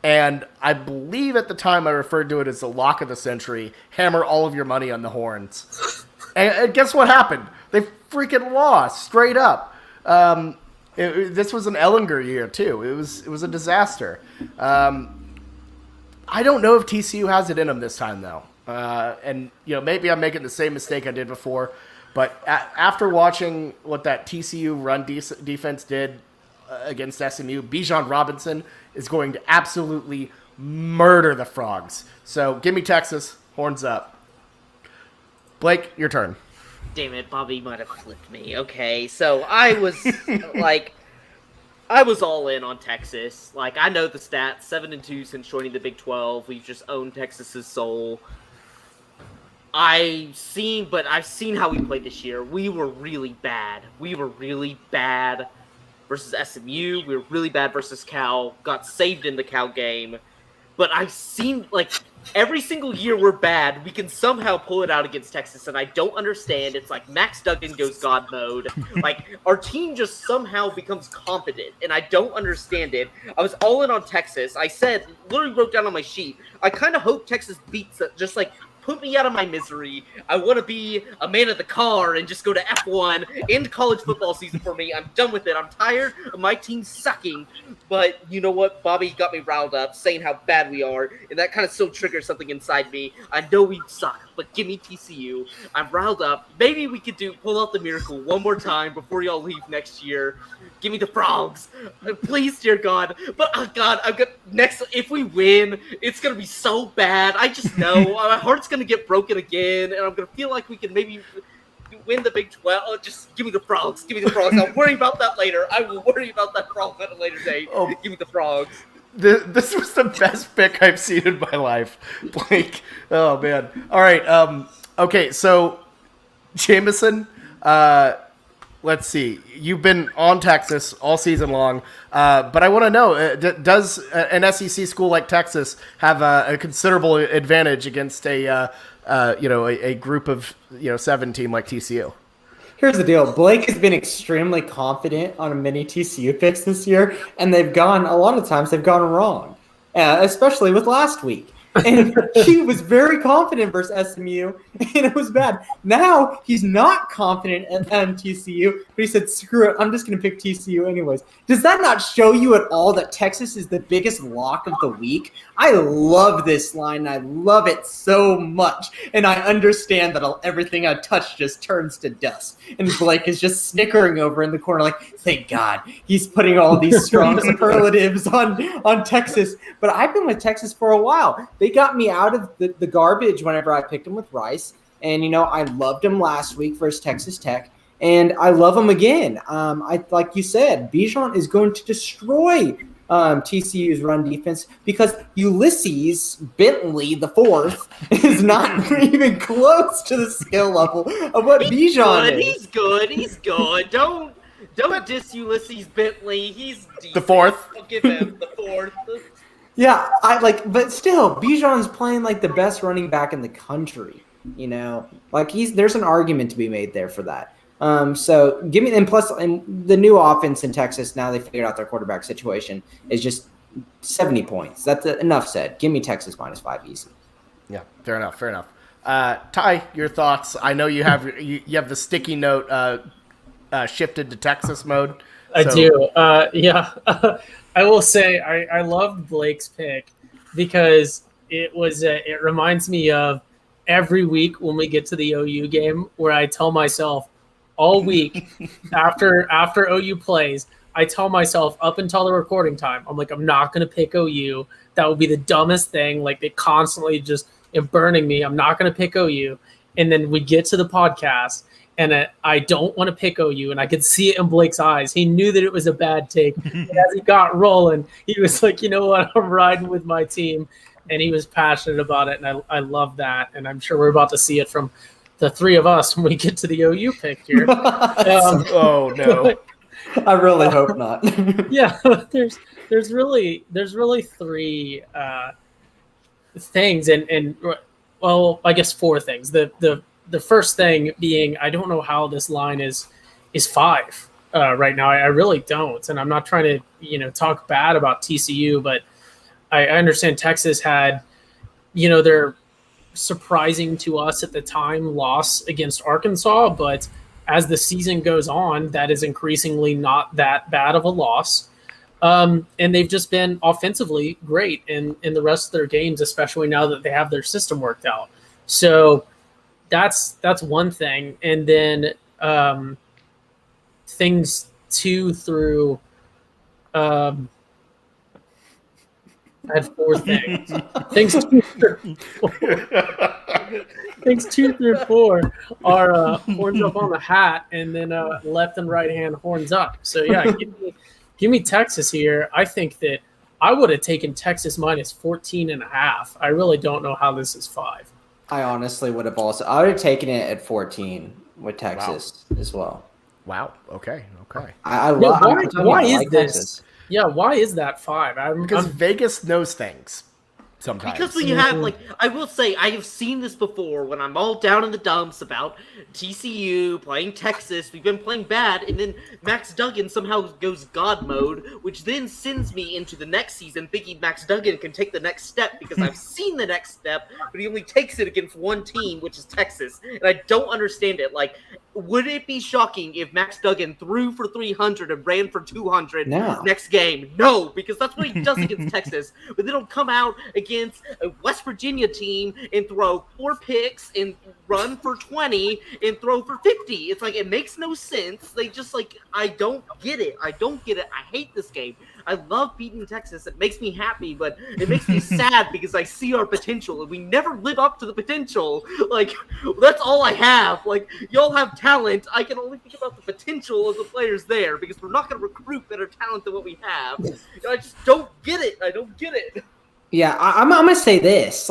And I believe at the time I referred to it as the lock of the century. Hammer all of your money on the Horns. And guess what happened? They freaking lost straight up. This was an Ellinger year too. It was a disaster. I don't know if TCU has it in them this time though. And maybe I'm making the same mistake I did before. But after watching what that TCU run defense did against SMU, Bijan Robinson is going to absolutely murder the Frogs. So give me Texas. Horns up. Blake, your turn. Damn it, Bobby might have flipped me. Okay, so I was I was all in on Texas. Like, I know the stats, 7-2 since joining the Big 12. We've just owned Texas's soul. I've seen how we played this year. We were really bad. We were really bad versus SMU. We were really bad versus Cal. Got saved in the Cal game. But I've seen, every single year we're bad, we can somehow pull it out against Texas, and I don't understand. It's like Max Duggan goes God mode. Our team just somehow becomes confident, and I don't understand it. I was all in on Texas. I said, literally wrote down on my sheet, I kind of hope Texas beats it, just put me out of my misery. I want to be a man of the car and just go to F1. End college football season for me. I'm done with it. I'm tired of my team sucking. But you know what? Bobby got me riled up saying how bad we are, and that kind of still triggers something inside me. I know we suck, but give me TCU. I'm riled up. Maybe we could pull out the miracle one more time before y'all leave next year. Give me the Frogs. Please, dear God. But, oh God, I've got next. If we win, it's going to be so bad. I just know. My heart's going to get broken again, and I'm going to feel like we can maybe win the Big 12. Oh, just give me the Frogs. Give me the Frogs. I'll worry about that later. I will worry about that Frog at a later date. Oh, give me the Frogs. This was the best pick I've seen in my life. Blake. Oh, man. All right. Okay, so Jameson, let's see. You've been on Texas all season long, but I want to know: does an SEC school like Texas have a considerable advantage against a group of 7 team like TCU? Here's the deal. Blake has been extremely confident on many TCU picks this year, and a lot of times they've gone wrong, especially with last week. And he was very confident versus SMU, and it was bad. Now he's not confident on TCU, but he said, screw it, I'm just going to pick TCU anyways. Does that not show you at all that Texas is the biggest lock of the week? I love this line. I love it so much. And I understand that everything I touch just turns to dust. And Blake is just snickering over in the corner like, thank God, he's putting all these strong superlatives on Texas. But I've been with Texas for a while. They got me out of the garbage whenever I picked them with Rice. And, I loved him last week versus Texas Tech. And I love him again. Like you said, Bijan is going to destroy TCU's run defense because Ulysses Bentley the fourth is not even close to the skill level of what Bijan is. He's good. Don't diss Ulysses Bentley. He's decent. The fourth. I'll give him the fourth. Yeah, but still, Bijan's playing like the best running back in the country. There's an argument to be made there for that. So give me, and plus, and the new offense in Texas, now they figured out their quarterback situation, is just 70 points. That's enough said. Give me Texas -5 easy. Yeah, fair enough. Ty, your thoughts? I know you have the sticky note shifted to Texas mode. I do. Yeah. I will say I loved Blake's pick because it reminds me of every week when we get to the OU game where I tell myself all week after OU plays, I tell myself up until the recording time, I'm like, I'm not going to pick OU. That would be the dumbest thing. Like, they constantly just burning me. I'm not going to pick OU. And then we get to the podcast and I don't want to pick OU, and I could see it in Blake's eyes. He knew that it was a bad take. And as he got rolling, he was like, you know what, I'm riding with my team. And he was passionate about it, and I love that. And I'm sure we're about to see it from the three of us when we get to the OU pick here. Oh, no. I really hope not. Yeah, there's really three things, and well, I guess four things. The first thing being, I don't know how this line is 5 right now. I really don't, and I'm not trying to talk bad about TCU, but I understand Texas had their surprising to us at the time loss against Arkansas, but as the season goes on, that is increasingly not that bad of a loss. And they've just been offensively great in the rest of their games, especially now that they have their system worked out. So that's one thing. And then things 2 through I had 4 things. Things 2 through 4 are horns up on the hat, and then left and right hand horns up. So yeah, give me Texas here. I think that I would have taken Texas minus 14.5. I really don't know how this is 5. I honestly would have also. I would have taken it at 14 with Texas as well. Wow. Okay. I love. Why is this? Texas. Yeah, why is that 5? Because Vegas knows things sometimes. Because we have, I will say, I have seen this before when I'm all down in the dumps about TCU playing Texas. We've been playing bad, and then Max Duggan somehow goes God mode, which then sends me into the next season thinking Max Duggan can take the next step because I've seen the next step, but he only takes it against one team, which is Texas, and I don't understand it. Would it be shocking if Max Duggan threw for 300 and ran for 200 next game? No, because that's what he does against Texas. But then he'll come out against a West Virginia team and throw 4 picks and run for 20 and throw for 50. It's it makes no sense. They just I don't get it. I hate this game. I love beating Texas. It makes me happy, but it makes me sad because I see our potential and we never live up to the potential. That's all I have. Y'all have talent. I can only think about the potential of the players there because we're not going to recruit better talent than what we have. I just don't get it. I don't get it. Yeah, I'm going to say this.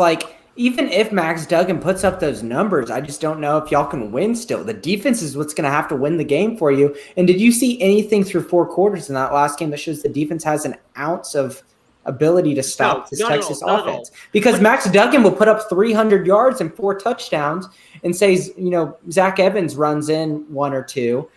Even if Max Duggan puts up those numbers, I just don't know if y'all can win still. The defense is what's going to have to win the game for you. And did you see anything through 4 quarters in that last game that shows the defense has an ounce of ability to stop this Texas offense? Because Max Duggan will put up 300 yards and 4 touchdowns and say, Zach Evans runs in 1 or 2.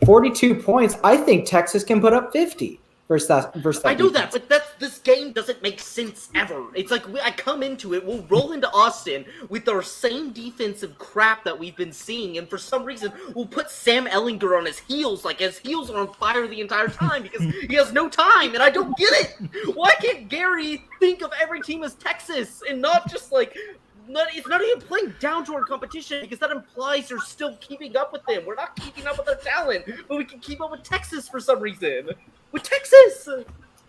42 points. I think Texas can put up 50. Versus that I know that, but this game doesn't make sense ever. It's I come into it, we'll roll into Austin with our same defensive crap that we've been seeing, and for some reason, we'll put Sam Ehlinger on his heels, his heels are on fire the entire time because he has no time, and I don't get it. Why can't Gary think of every team as Texas and not just it's not even playing down to our competition because that implies you're still keeping up with them. We're not keeping up with their talent, but we can keep up with Texas for some reason. With Texas,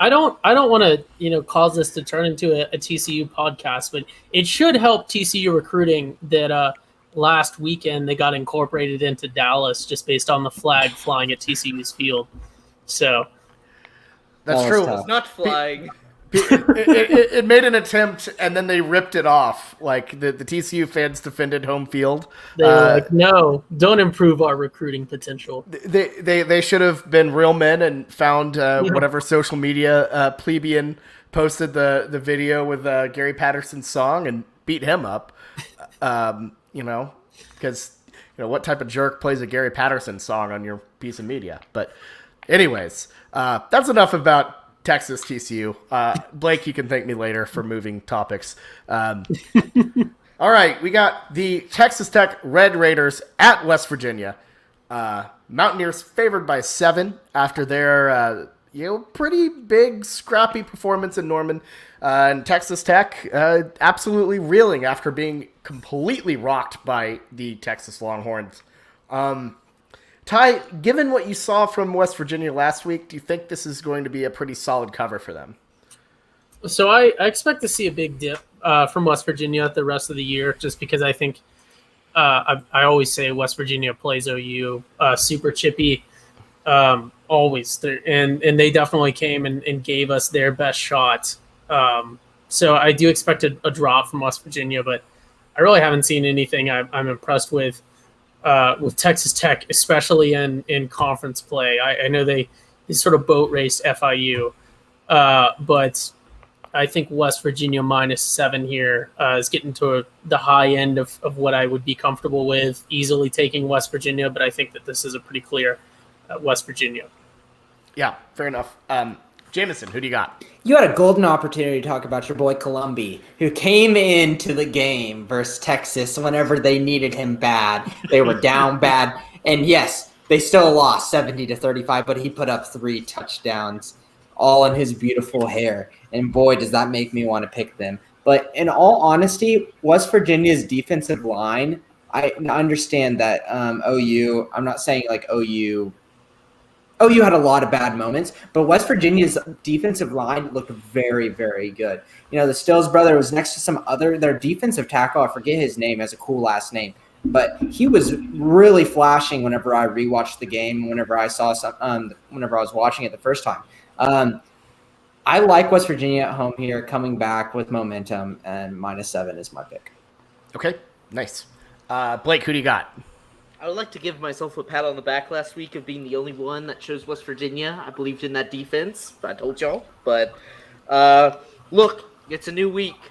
I don't want to cause this to turn into a TCU podcast, but it should help TCU recruiting that last weekend they got incorporated into Dallas just based on the flag flying at TCU's field. So that's true. It's not flying. It made an attempt and then they ripped it off. The TCU fans defended home field. They were no, don't improve our recruiting potential. They should have been real men and found whatever social media plebeian posted the video with Gary Patterson's song and beat him up. Because what type of jerk plays a Gary Patterson song on your piece of media? But anyways, that's enough about Texas TCU. Blake, you can thank me later for moving topics. All right, we got the Texas Tech Red Raiders at West Virginia. Mountaineers favored by 7 after their pretty big scrappy performance in Norman. And Texas Tech absolutely reeling after being completely rocked by the Texas Longhorns. Ty, given what you saw from West Virginia last week, do you think this is going to be a pretty solid cover for them? So I expect to see a big dip from West Virginia the rest of the year, just because I think I always say West Virginia plays OU super chippy, always. And they definitely came and gave us their best shot. So I do expect a drop from West Virginia, but I really haven't seen anything I'm impressed with Texas Tech, especially in conference play. I know they sort of boat raced FIU, but I think West Virginia -7 here is getting to the high end of what I would be comfortable with, easily taking West Virginia, but I think that this is a pretty clear West Virginia. Yeah, fair enough. Jameson, who do you got? You had a golden opportunity to talk about your boy Columbi, who came into the game versus Texas whenever they needed him bad. They were down bad. And yes, they still lost 70-35, but he put up 3 touchdowns, all in his beautiful hair. And boy, does that make me want to pick them. But in all honesty, West Virginia's defensive line, I understand that OU, I'm not saying like OU had a lot of bad moments, but West Virginia's defensive line looked very, very good. You know, the Stills brother was next to their defensive tackle. I forget his name, has a cool last name, but he was really flashing whenever I rewatched the game, whenever I saw whenever I was watching it the first time. I like West Virginia at home here, coming back with momentum, and -7 is my pick. Okay, nice. Blake, who do you got? I would like to give myself a pat on the back last week of being the only one that chose West Virginia. I believed in that defense. I told y'all. But look, it's a new week.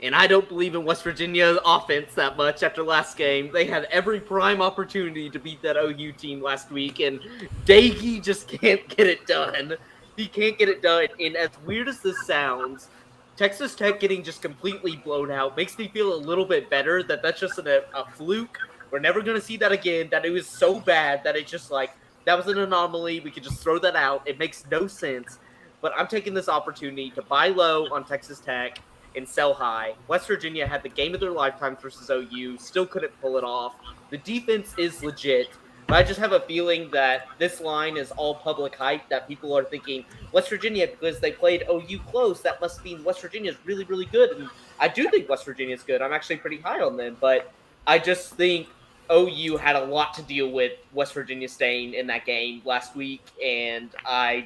And I don't believe in West Virginia's offense that much after last game. They had every prime opportunity to beat that OU team last week. And Daggy just can't get it done. He can't get it done. And as weird as this sounds, Texas Tech getting just completely blown out makes me feel a little bit better that that's just a fluke. We're never going to see that again, that it was so bad that it just that was an anomaly. We could just throw that out. It makes no sense. But I'm taking this opportunity to buy low on Texas Tech and sell high. West Virginia had the game of their lifetime versus OU, still couldn't pull it off. The defense is legit, but I just have a feeling that this line is all public hype, that people are thinking West Virginia, because they played OU close, that must mean West Virginia is really, really good. And I do think West Virginia is good. I'm actually pretty high on them, but I just think OU had a lot to deal with West Virginia staying in that game last week, and I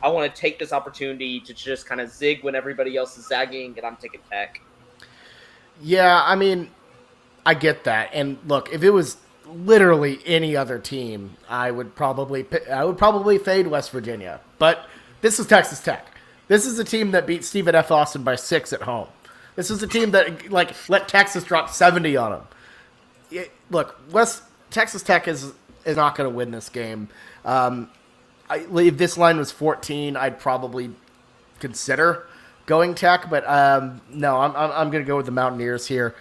want to take this opportunity to just kind of zig when everybody else is zagging, and I'm taking Tech. Yeah, I mean, I get that. And look, if it was literally any other team, I would probably fade West Virginia. But this is Texas Tech. This is a team that beat Stephen F. Austin by 6 at home. This is a team that let Texas drop 70 on them. Look, Texas Tech is not going to win this game. If this line was 14, I'd probably consider going Tech, but no, I'm going to go with the Mountaineers here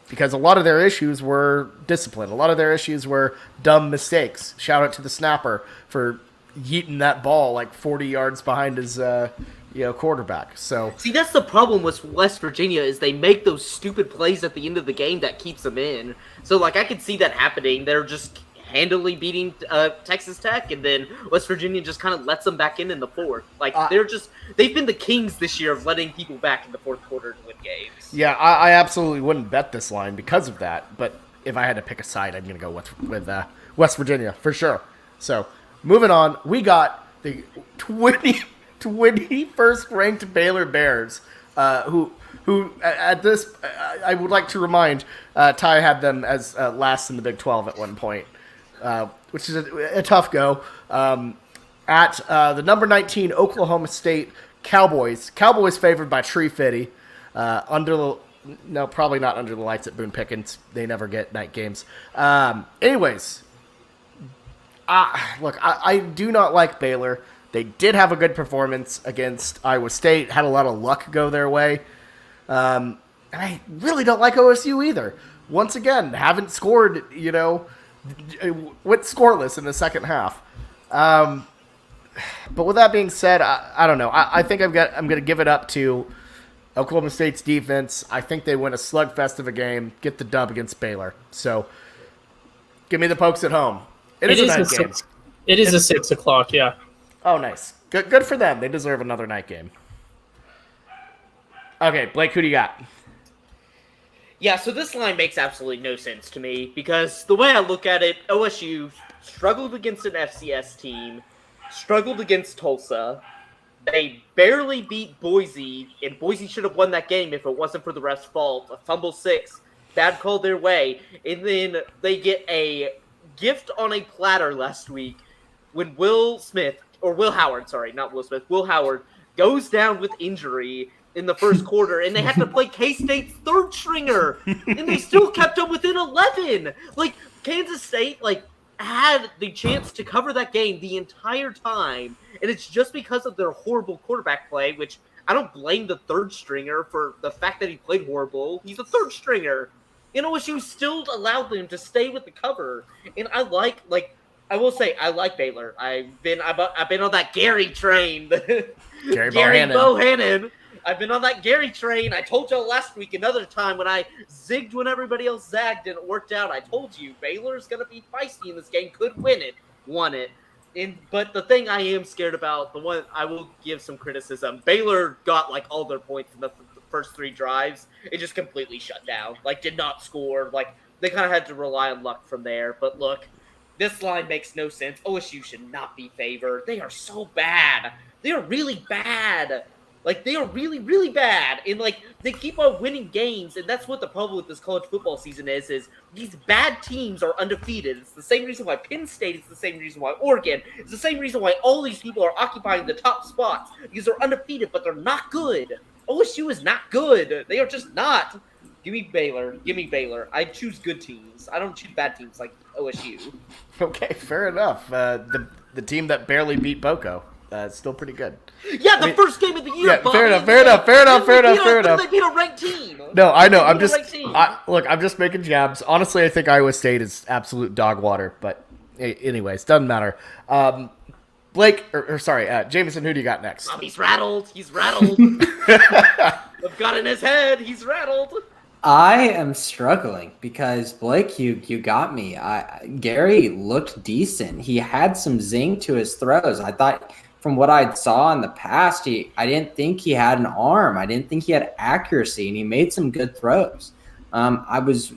because a lot of their issues were discipline. A lot of their issues were dumb mistakes. Shout out to the snapper for yeeting that ball 40 yards behind his quarterback. So see, that's the problem with West Virginia is they make those stupid plays at the end of the game that keeps them in. So I could see that happening. They're just handily beating Texas Tech, and then West Virginia just kind of lets them back in the fourth. They've been the kings this year of letting people back in the fourth quarter to win games. Yeah, I absolutely wouldn't bet this line because of that. But if I had to pick a side, I'm going to go with West Virginia for sure. So moving on, we got the 21st ranked Baylor Bears, who at this, I would like to remind, Ty had them as last in the Big 12 at one point, which is a tough go. At the number 19 Oklahoma State Cowboys. Cowboys favored by Tree Fitty. Probably not under the lights at Boone Pickens. They never get night games. Anyways, look, I do not like Baylor. They did have a good performance against Iowa State, had a lot of luck go their way. And I really don't like OSU either. Once again, haven't scored, went scoreless in the second half. But with that being said, I don't know. I think I'm going to give it up to Oklahoma State's defense. I think they win a slugfest of a game, get the dub against Baylor. So give me the Pokes at home. It is a night game. It is a 6 o'clock, yeah. Oh, nice. Good for them. They deserve another night game. Okay, Blake, who do you got? Yeah, so this line makes absolutely no sense to me because the way I look at it, OSU struggled against an FCS team, struggled against Tulsa. They barely beat Boise, and Boise should have won that game if it wasn't for the ref's fault. A fumble 6, bad call their way, and then they get a gift on a platter last week when Will Howard goes down with injury in the first quarter, and they had to play K-State's third stringer, and they still kept them within 11. Like, Kansas State, had the chance to cover that game the entire time, and it's just because of their horrible quarterback play, which I don't blame the third stringer for the fact that he played horrible. He's a third stringer. And OSU still allowed them to stay with the cover. And I will say, I like Baylor. I've been on that Gary train. Gary Bohannon. I've been on that Gary train. I told y'all last week another time when I zigged when everybody else zagged and it worked out. I told you Baylor's going to be feisty in this game, could win it, won it. But the thing I am scared about, the one I will give some criticism, Baylor got all their points in the first 3 drives. It just completely shut down. Did not score. They kind of had to rely on luck from there. But look, this line makes no sense. OSU should not be favored. They are so bad. They are really bad. They are really, really bad. And, they keep on winning games, and that's what the problem with this college football season is these bad teams are undefeated. It's the same reason why Penn State, it's the same reason why Oregon, it's the same reason why all these people are occupying the top spots, because they're undefeated, but they're not good. OSU is not good. They are just not. Give me Baylor. Give me Baylor. I choose good teams. I don't choose bad teams like OSU. Okay, fair enough. The team that barely beat Boco. Still pretty good. Yeah, the first game of the year. Yeah, Bobby. fair enough. They beat a ranked team. No, I know. I'm just making jabs. Honestly, I think Iowa State is absolute dog water. But anyways, doesn't matter. Blake, Jameson, who do you got next? He's rattled. I've got in his head. He's rattled. I am struggling because Blake, you got me. Gary looked decent. He had some zing to his throws. I thought from what I saw in the past, I didn't think he had an arm. I didn't think he had accuracy, and he made some good throws. I was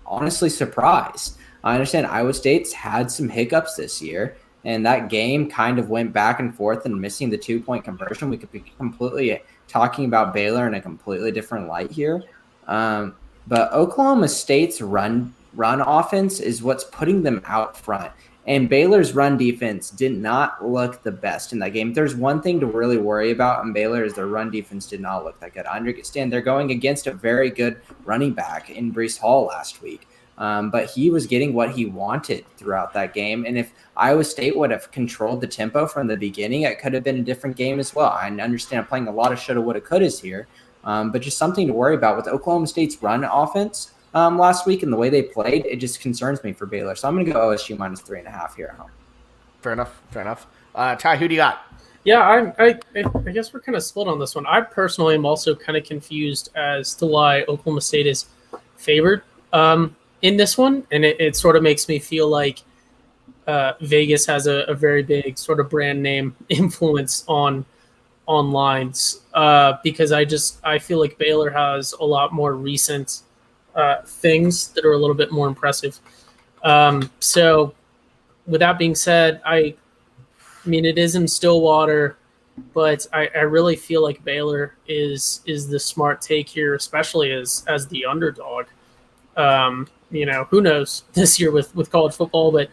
honestly surprised. I understand Iowa State's had some hiccups this year, and that game kind of went back and forth and missing the 2-point conversion. We could be completely talking about Baylor in a completely different light here. But Oklahoma State's run offense is what's putting them out front. And Baylor's run defense did not look the best in that game. If there's one thing to really worry about in Baylor is their run defense did not look that good. I understand they're going against a very good running back in Breece Hall last week. But he was getting what he wanted throughout that game. And if Iowa State would have controlled the tempo from the beginning, it could have been a different game as well. I understand I'm playing a lot of shoulda, woulda, couldas here. But just something to worry about with Oklahoma State's run offense last week and the way they played, it just concerns me for Baylor. So I'm going to go OSU minus 3.5 here at home. Fair enough. Ty, who do you got? Yeah, I guess we're kind of split on this one. I personally am also kind of confused as to why Oklahoma State is favored in this one. And it sort of makes me feel like Vegas has a very big sort of brand name influence on lines because I feel like Baylor has a lot more recent things that are a little bit more impressive. So with that being said, I mean, it is in Stillwater, but I really feel like Baylor is the smart take here, especially as the underdog. Who knows this year with college football, but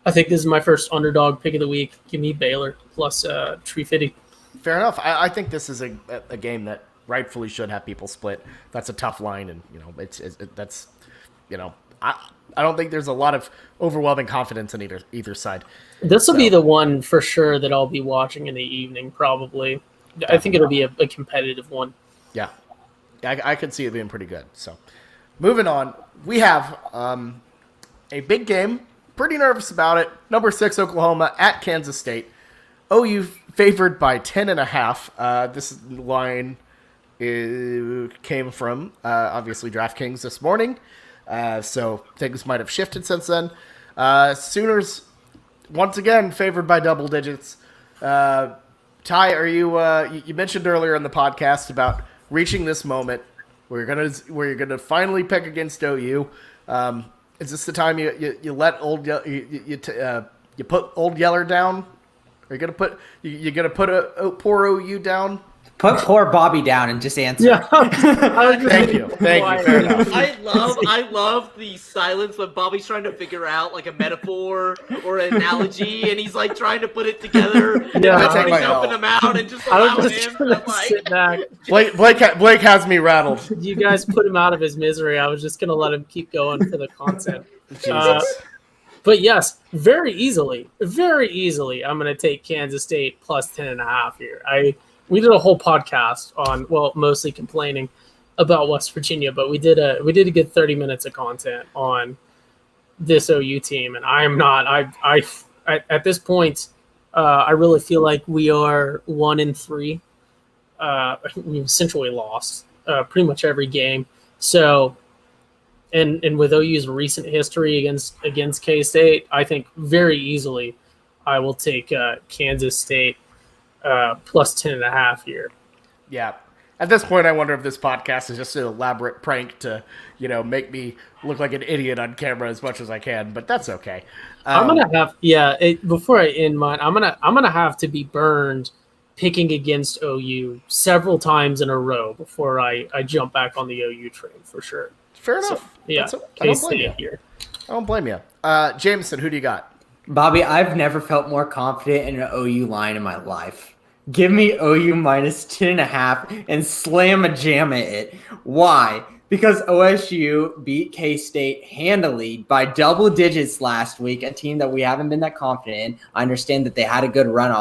I think this is my first underdog pick of the week. Give me Baylor plus 350. Fair enough. I think this is a game that rightfully should have people split. That's a tough line, and I don't think there's a lot of overwhelming confidence in either side. This will be the one for sure that I'll be watching in the evening, probably. Definitely. I think it'll be a competitive one. Yeah, I could see it being pretty good. So, moving on, we have a big game. Pretty nervous about it. Number 6 Oklahoma at Kansas State. OU favored by 10.5. This line came from obviously DraftKings this morning. So things might have shifted since then. Sooners once again favored by double digits. Ty, are you mentioned earlier in the podcast about reaching this moment where you're gonna finally pick against OU. Is this the time you let you put Old Yeller down? Are you gonna put a poor OU down? Put poor Bobby down and just answer. Yeah. Thank you. Fair enough. I love the silence when Bobby's trying to figure out like a metaphor or an analogy, and he's like trying to put it together. Yeah. And I take my helping L. him out and just I allow was just him. gonna I'm like, sit back. Blake has me rattled. You guys put him out of his misery. I was just gonna let him keep going for the content. Jesus. But yes, very easily, I'm going to take Kansas State plus 10.5 here. We did a whole podcast on, well, mostly complaining about West Virginia, but we did a good 30 minutes of content on this OU team, and I am not. At this point, I really feel like we are 1-3. We've essentially lost pretty much every game. So. And with OU's recent history against K-State, I think very easily I will take Kansas State plus 10.5 here. Yeah. At this point, I wonder if this podcast is just an elaborate prank to, make me look like an idiot on camera as much as I can, but that's okay. I'm gonna have before I end mine, I'm gonna have to be burned picking against OU several times in a row before I jump back on the OU train for sure. Fair enough. So, yeah, I don't blame you. Here. I don't blame you. Jameson, who do you got? Bobby, I've never felt more confident in an OU line in my life. Give me OU minus 10.5 and slam a jam at it. Why? Because OSU beat K-State handily by double digits last week, a team that we haven't been that confident in. I understand that they had a good run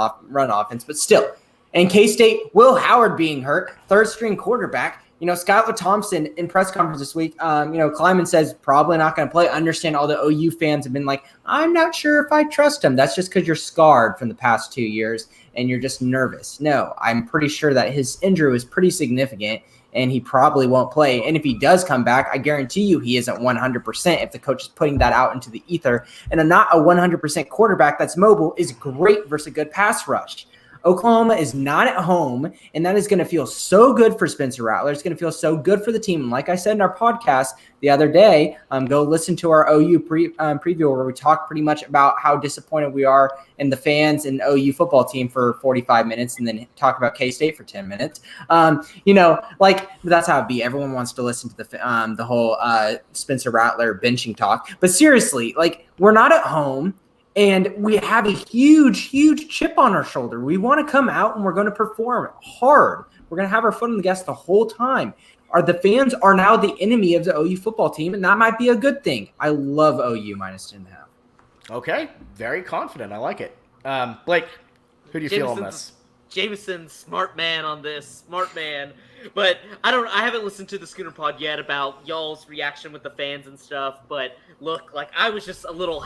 offense, but still. And K-State, Will Howard being hurt, third-string quarterback. Skylar Thompson in press conference this week, Kleiman says probably not going to play. I understand all the OU fans have been like, I'm not sure if I trust him. That's just because you're scarred from the past 2 years and you're just nervous. No, I'm pretty sure that his injury was pretty significant and he probably won't play. And if he does come back, I guarantee you he isn't 100% if the coach is putting that out into the ether. And not a 100% quarterback that's mobile is great versus a good pass rush. Oklahoma is not at home, and that is going to feel so good for Spencer Rattler. It's going to feel so good for the team. And like I said in our podcast the other day, go listen to our OU preview where we talk pretty much about how disappointed we are in the fans and OU football team for 45 minutes and then talk about K-State for 10 minutes. That's how it be. Everyone wants to listen to the whole Spencer Rattler benching talk. But seriously, we're not at home. And we have a huge, huge chip on our shoulder. We want to come out and we're going to perform hard. We're going to have our foot on the gas the whole time. The fans are now the enemy of the OU football team, and that might be a good thing. I love OU minus 10.5. Okay, very confident. I like it. Blake, who do you feel on this? Jameson, smart man on this, smart man. But I haven't listened to the Schooner Pod yet about y'all's reaction with the fans and stuff. But look, I was just a little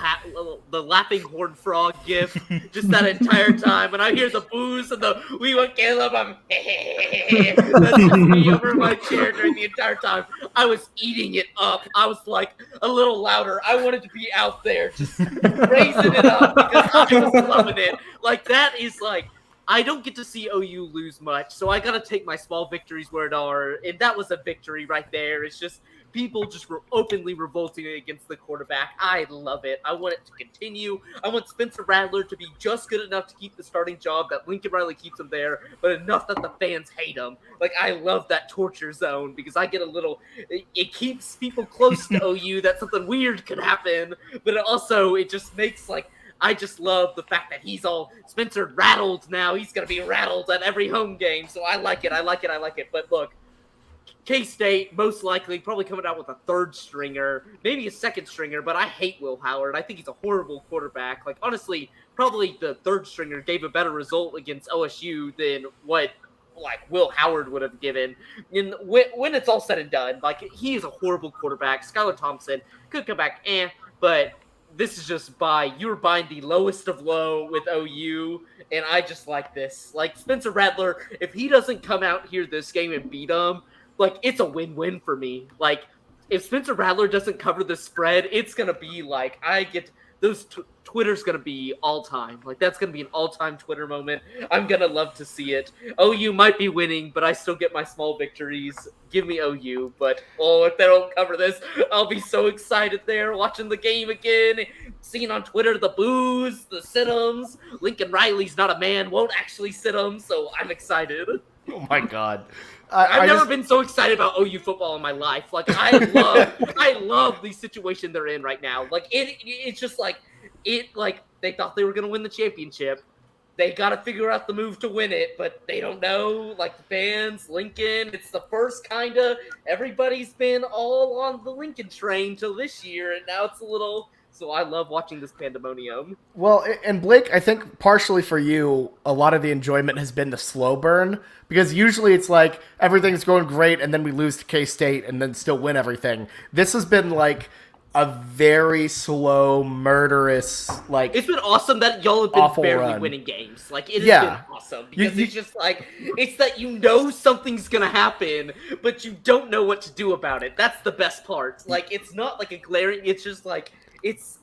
the laughing horned frog gif just that entire time. And I hear the boos and the "We want Caleb." I'm that's just me over my chair during the entire time. I was eating it up. I was a little louder. I wanted to be out there just raising it up because I was loving it. That is I don't get to see OU lose much, so I got to take my small victories where it are, and that was a victory right there. It's just people just openly revolting against the quarterback. I love it. I want it to continue. I want Spencer Rattler to be just good enough to keep the starting job, that Lincoln Riley keeps him there, but enough that the fans hate him. I love that torture zone because I get it keeps people close to OU that something weird could happen, but it just makes I just love the fact that he's all Spencer rattled now. He's going to be rattled at every home game. So I like it. But look, K-State most likely probably coming out with a third stringer, maybe a second stringer, but I hate Will Howard. I think he's a horrible quarterback. Honestly, probably the third stringer gave a better result against OSU than what Will Howard would have given. And when it's all said and done, he is a horrible quarterback. Skylar Thompson could come back, but this is just you're buying the lowest of low with OU, and I just like this. Spencer Rattler, if he doesn't come out here this game and beat them, it's a win-win for me. If Spencer Rattler doesn't cover the spread, it's going to be I get Twitter's gonna be all time. Like that's gonna be an all time Twitter moment. I'm gonna love to see it. OU might be winning, but I still get my small victories. Give me OU, but if they don't cover this, I'll be so excited there watching the game again. Seeing on Twitter the boos, the sit-ums. Lincoln Riley's not a man, won't actually sit 'em, so I'm excited. Oh my God. I've never been so excited about OU football in my life. Like I love the situation they're in right now. Like it's just like they thought they were gonna win the championship. They got to figure out the move to win it, but they don't know. Like the fans, Lincoln. It's the first kind of everybody's been all on the Lincoln train till this year, and now it's a little. So I love watching this pandemonium. Well, and Blake, I think partially for you, a lot of the enjoyment has been the slow burn, because usually it's like everything's going great and then we lose to K-State and then still win everything. This has been like a very slow, murderous, like it's been awesome that y'all have been barely winning games. Like it has been awesome because it's just like it's that you know something's gonna happen, but you don't know what to do about it. That's the best part. Like it's not like a glaring. It's just like it's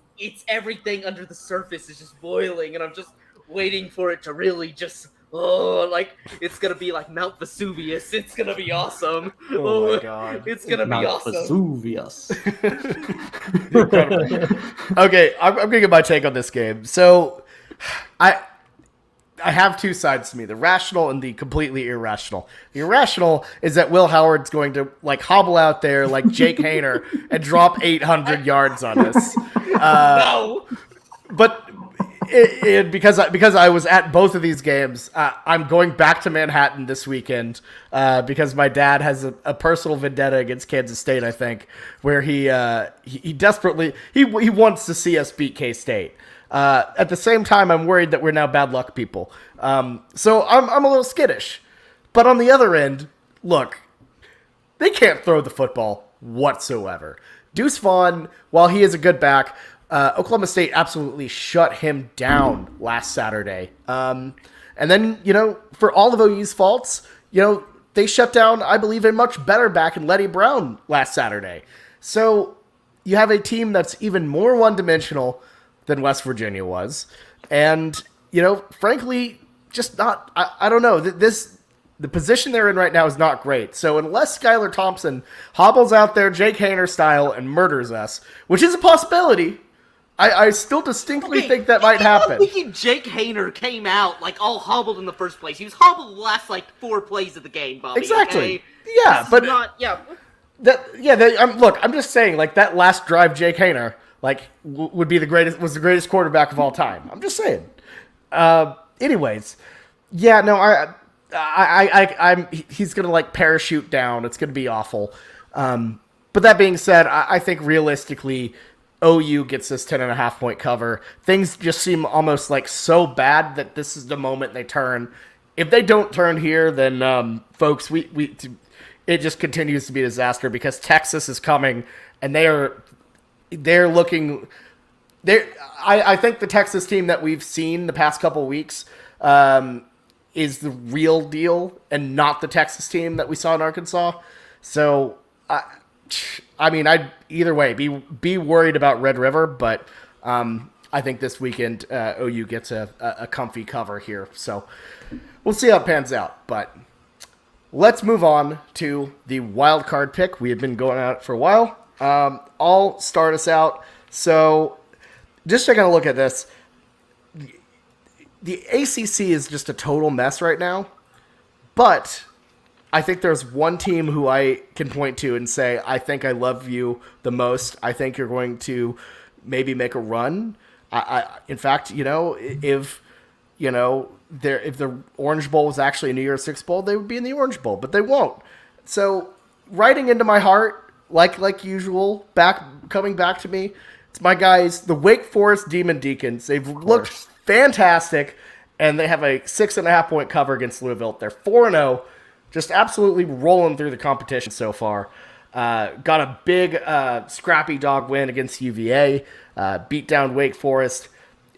everything under the surface is just boiling, and I'm just waiting for it to really just. Oh, like it's gonna be like Mount Vesuvius. It's gonna be awesome. Oh my God, it's gonna be awesome. Vesuvius. Okay, I'm gonna give my take on this game. So, I have two sides to me: the rational and the completely irrational. The irrational is that Will Howard's going to like hobble out there like Jake Hayner and drop 800 yards on us. No, but. Because I was at both of these games, I'm going back to Manhattan this weekend because my dad has a personal vendetta against Kansas State, I think, where he desperately he wants to see us beat K-State. At the same time, I'm worried that we're now bad luck people. So I'm a little skittish. But on the other end, look, they can't throw the football whatsoever. Deuce Vaughn, while he is a good back, Oklahoma State absolutely shut him down last Saturday. And then, for all of OU's faults, they shut down, I believe, a much better back in Letty Brown last Saturday. So you have a team that's even more one-dimensional than West Virginia was. And, frankly, just not, I don't know, the position they're in right now is not great. So unless Skylar Thompson hobbles out there Jake Hayner style and murders us, which is a possibility, I still distinctly think that might happen. I'm thinking Jake Hayner came out like all hobbled in the first place. He was hobbled the last like 4 plays of the game, Bobby. Exactly. Okay? Yeah, but not. Look, I'm just saying, like that last drive, Jake Hayner, like was the greatest quarterback of all time. I'm just saying. Anyways, yeah, no, I'm he's gonna like parachute down. It's gonna be awful. But that being said, I think realistically, OU gets this 10.5 point cover. Things just seem almost like so bad that this is the moment they turn. If they don't turn here, then folks, it just continues to be a disaster because Texas is coming and they're looking. I think the Texas team that we've seen the past couple weeks is the real deal and not the Texas team that we saw in Arkansas. So, I'd either way be worried about Red River, but I think this weekend OU gets a comfy cover here. So we'll see how it pans out. But let's move on to the wild card pick. We have been going at it for a while. I'll start us out. So just taking a look at this, the ACC is just a total mess right now, but I think there's one team who I can point to and say, I think I love you the most. I think you're going to maybe make a run. In fact, if the Orange Bowl was actually a New Year's Six Bowl, they would be in the Orange Bowl, but they won't. So writing into my heart, like usual, coming back to me, it's my guys, the Wake Forest Demon Deacons. They've looked fantastic, and they have a 6.5 point cover against Louisville. They're 4-0. Just absolutely rolling through the competition so far. Got a big scrappy dog win against UVA. Beat down Wake Forest.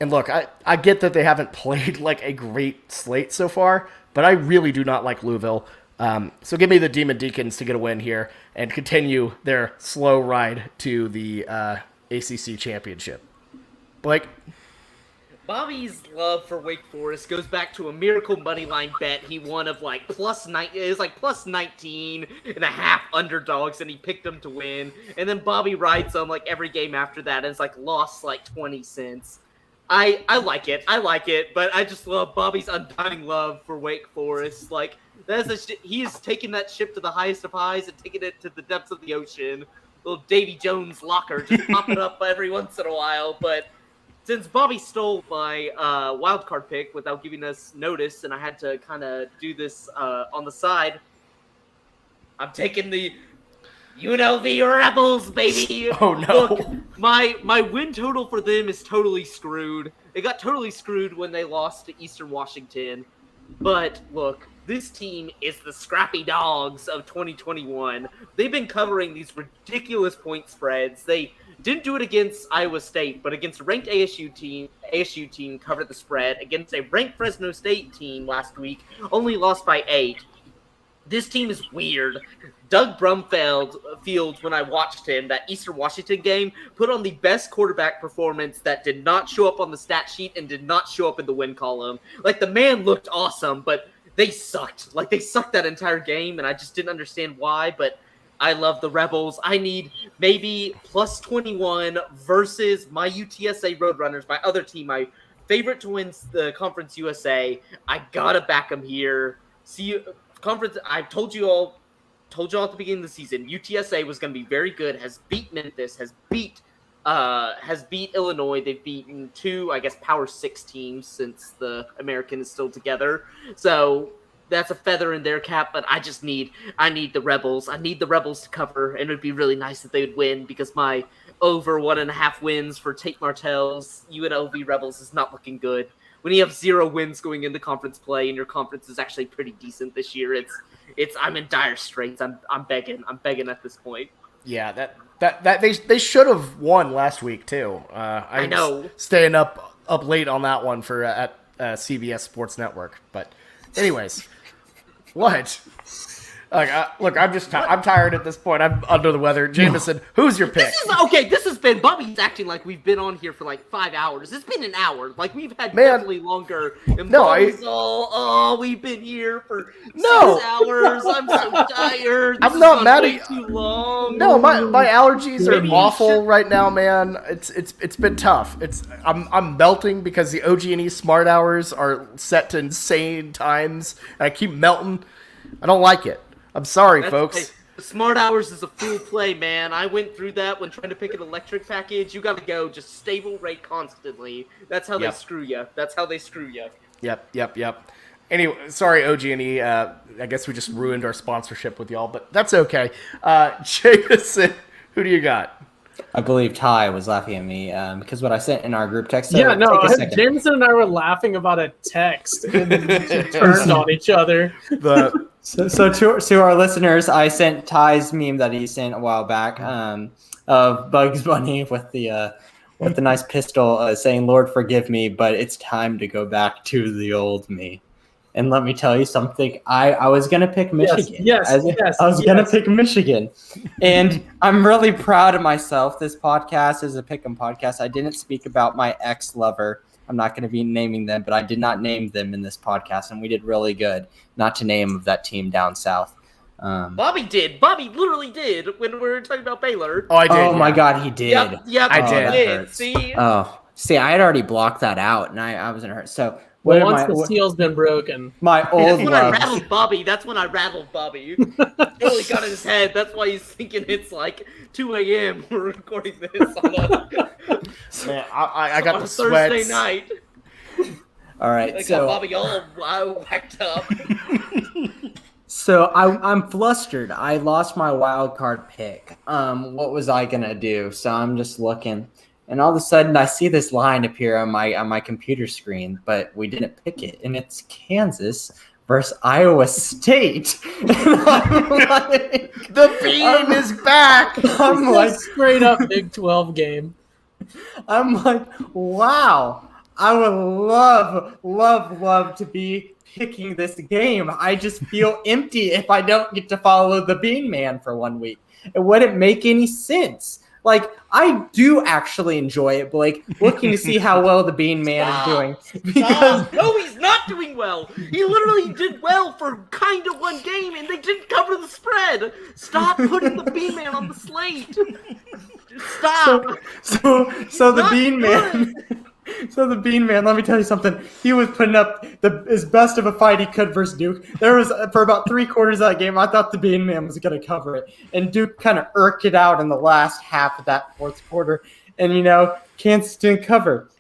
And look, I get that they haven't played like a great slate so far, but I really do not like Louisville. So give me the Demon Deacons to get a win here and continue their slow ride to the ACC championship. Blake? Bobby's love for Wake Forest goes back to a miracle money line bet he won of like plus 19 and a half underdogs, and he picked them to win. And then Bobby rides them like every game after that, and it's like lost like 20 cents. I like it, but I just love Bobby's undying love for Wake Forest. Like he has taken that ship to the highest of highs and taken it to the depths of the ocean. Little Davy Jones locker just popping up every once in a while, but since Bobby stole my wild card pick without giving us notice, and I had to kind of do this on the side, I'm taking the UNLV Rebels, baby. Oh no! Look, my win total for them is totally screwed. They got totally screwed when they lost to Eastern Washington. But look, this team is the scrappy dogs of 2021. They've been covering these ridiculous point spreads. They didn't do it against Iowa State, but against a ranked ASU team covered the spread. Against a ranked Fresno State team last week, only lost by 8. This team is weird. Doug Brumfield, when I watched him, that Eastern Washington game, put on the best quarterback performance that did not show up on the stat sheet and did not show up in the win column. Like, the man looked awesome, but they sucked. Like, they sucked that entire game, and I just didn't understand why, but I love the Rebels. I need maybe plus 21 versus my UTSA Roadrunners, my other team, my favorite to win the Conference USA. I gotta back them here. Conference, I told you all at the beginning of the season, UTSA was going to be very good, has beat Memphis, has beat Illinois. They've beaten 2, I guess, Power 6 teams since the American is still together. So that's a feather in their cap, but I need the Rebels. I need the Rebels to cover, and it would be really nice if they would win because my over 1.5 wins for Tate Martell's UNLV Rebels is not looking good. When you have 0 wins going into conference play and your conference is actually pretty decent this year, I'm in dire straits. I'm begging at this point. Yeah, that they should have won last week too. I know. Staying up late on that one for at CBS Sports Network. But anyways, what? Look, I'm tired at this point. I'm under the weather. Jameson, who's your pick? This has been Bobby's acting like we've been on here for like 5 hours. It's been an hour. Like we've had definitely longer. And Bobby's we've been here for 6 hours. I'm so tired. I'm not mad at you. Too long. No, my allergies are awful right now, man. It's been tough. I'm melting because the OG&E smart hours are set to insane times, and I keep melting. I don't like it. I'm sorry, folks. Hey, smart hours is a fool play, man. I went through that when trying to pick an electric package. You got to go just stable rate constantly. That's how they screw you. Yep. Anyway, sorry, OG&E. I guess we just ruined our sponsorship with y'all, but that's okay. Jameson, who do you got? I believe Ty was laughing at me because what I sent in our group text. Jameson and I were laughing about a text and then turned on each other. So to our listeners, I sent Ty's meme that he sent a while back of Bugs Bunny with the nice pistol saying, "Lord, forgive me, but it's time to go back to the old me." And let me tell you something. I was going to pick Michigan. Yes. I was going to pick Michigan. And I'm really proud of myself. This podcast is a pick'em podcast. I didn't speak about my ex-lover. I'm not going to be naming them, but I did not name them in this podcast. And we did really good not to name that team down south. Bobby did. Bobby literally did when we were talking about Baylor. Oh, I did. Oh, my God, he did. Yep, I did. See? See, I had already blocked that out, and I wasn't hurt. So... once the seal's been broken. My old That's when I rattled Bobby. Totally got in his head. That's why he's thinking it's like 2 a.m. We're recording this on Man, I got the Thursday sweats. night. All right, Got Bobby all whacked up. So I'm flustered. I lost my wild card pick. What was I gonna do? So I'm just looking. And all of a sudden, I see this line appear on my computer screen, but we didn't pick it, and it's Kansas versus Iowa State. The beam is back. I'm like straight up Big 12 game. I'm like, wow! I would love to be picking this game. I just feel empty if I don't get to follow the Bean Man for 1 week. It wouldn't make any sense. Like, I do actually enjoy it, Blake, looking to see how well the Bean Man is doing. Because no, he's not doing well. He literally did well for kind of one game, and they didn't cover the spread. Stop putting the Bean Man on the slate. Stop. So the Bean Man. So the Bean Man, let me tell you something. He was putting up his best of a fight he could versus Duke. There was, for about 3/4 of that game, I thought the Bean Man was going to cover it. And Duke kind of irked it out in the last half of that fourth quarter. And, Kansas didn't cover.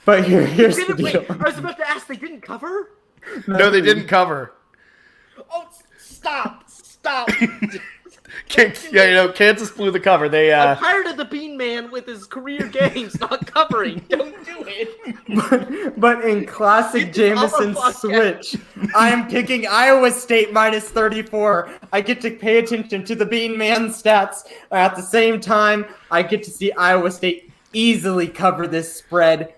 But here's the deal. Wait, I was about to ask, they didn't cover? No, they didn't cover. Oh, stop. Kansas blew the cover. I'm tired of the Bean Man with his career games not covering. Don't do it. But in classic Jameson switch, I am picking Iowa State minus 34. I get to pay attention to the Bean Man stats. At the same time, I get to see Iowa State easily cover this spread.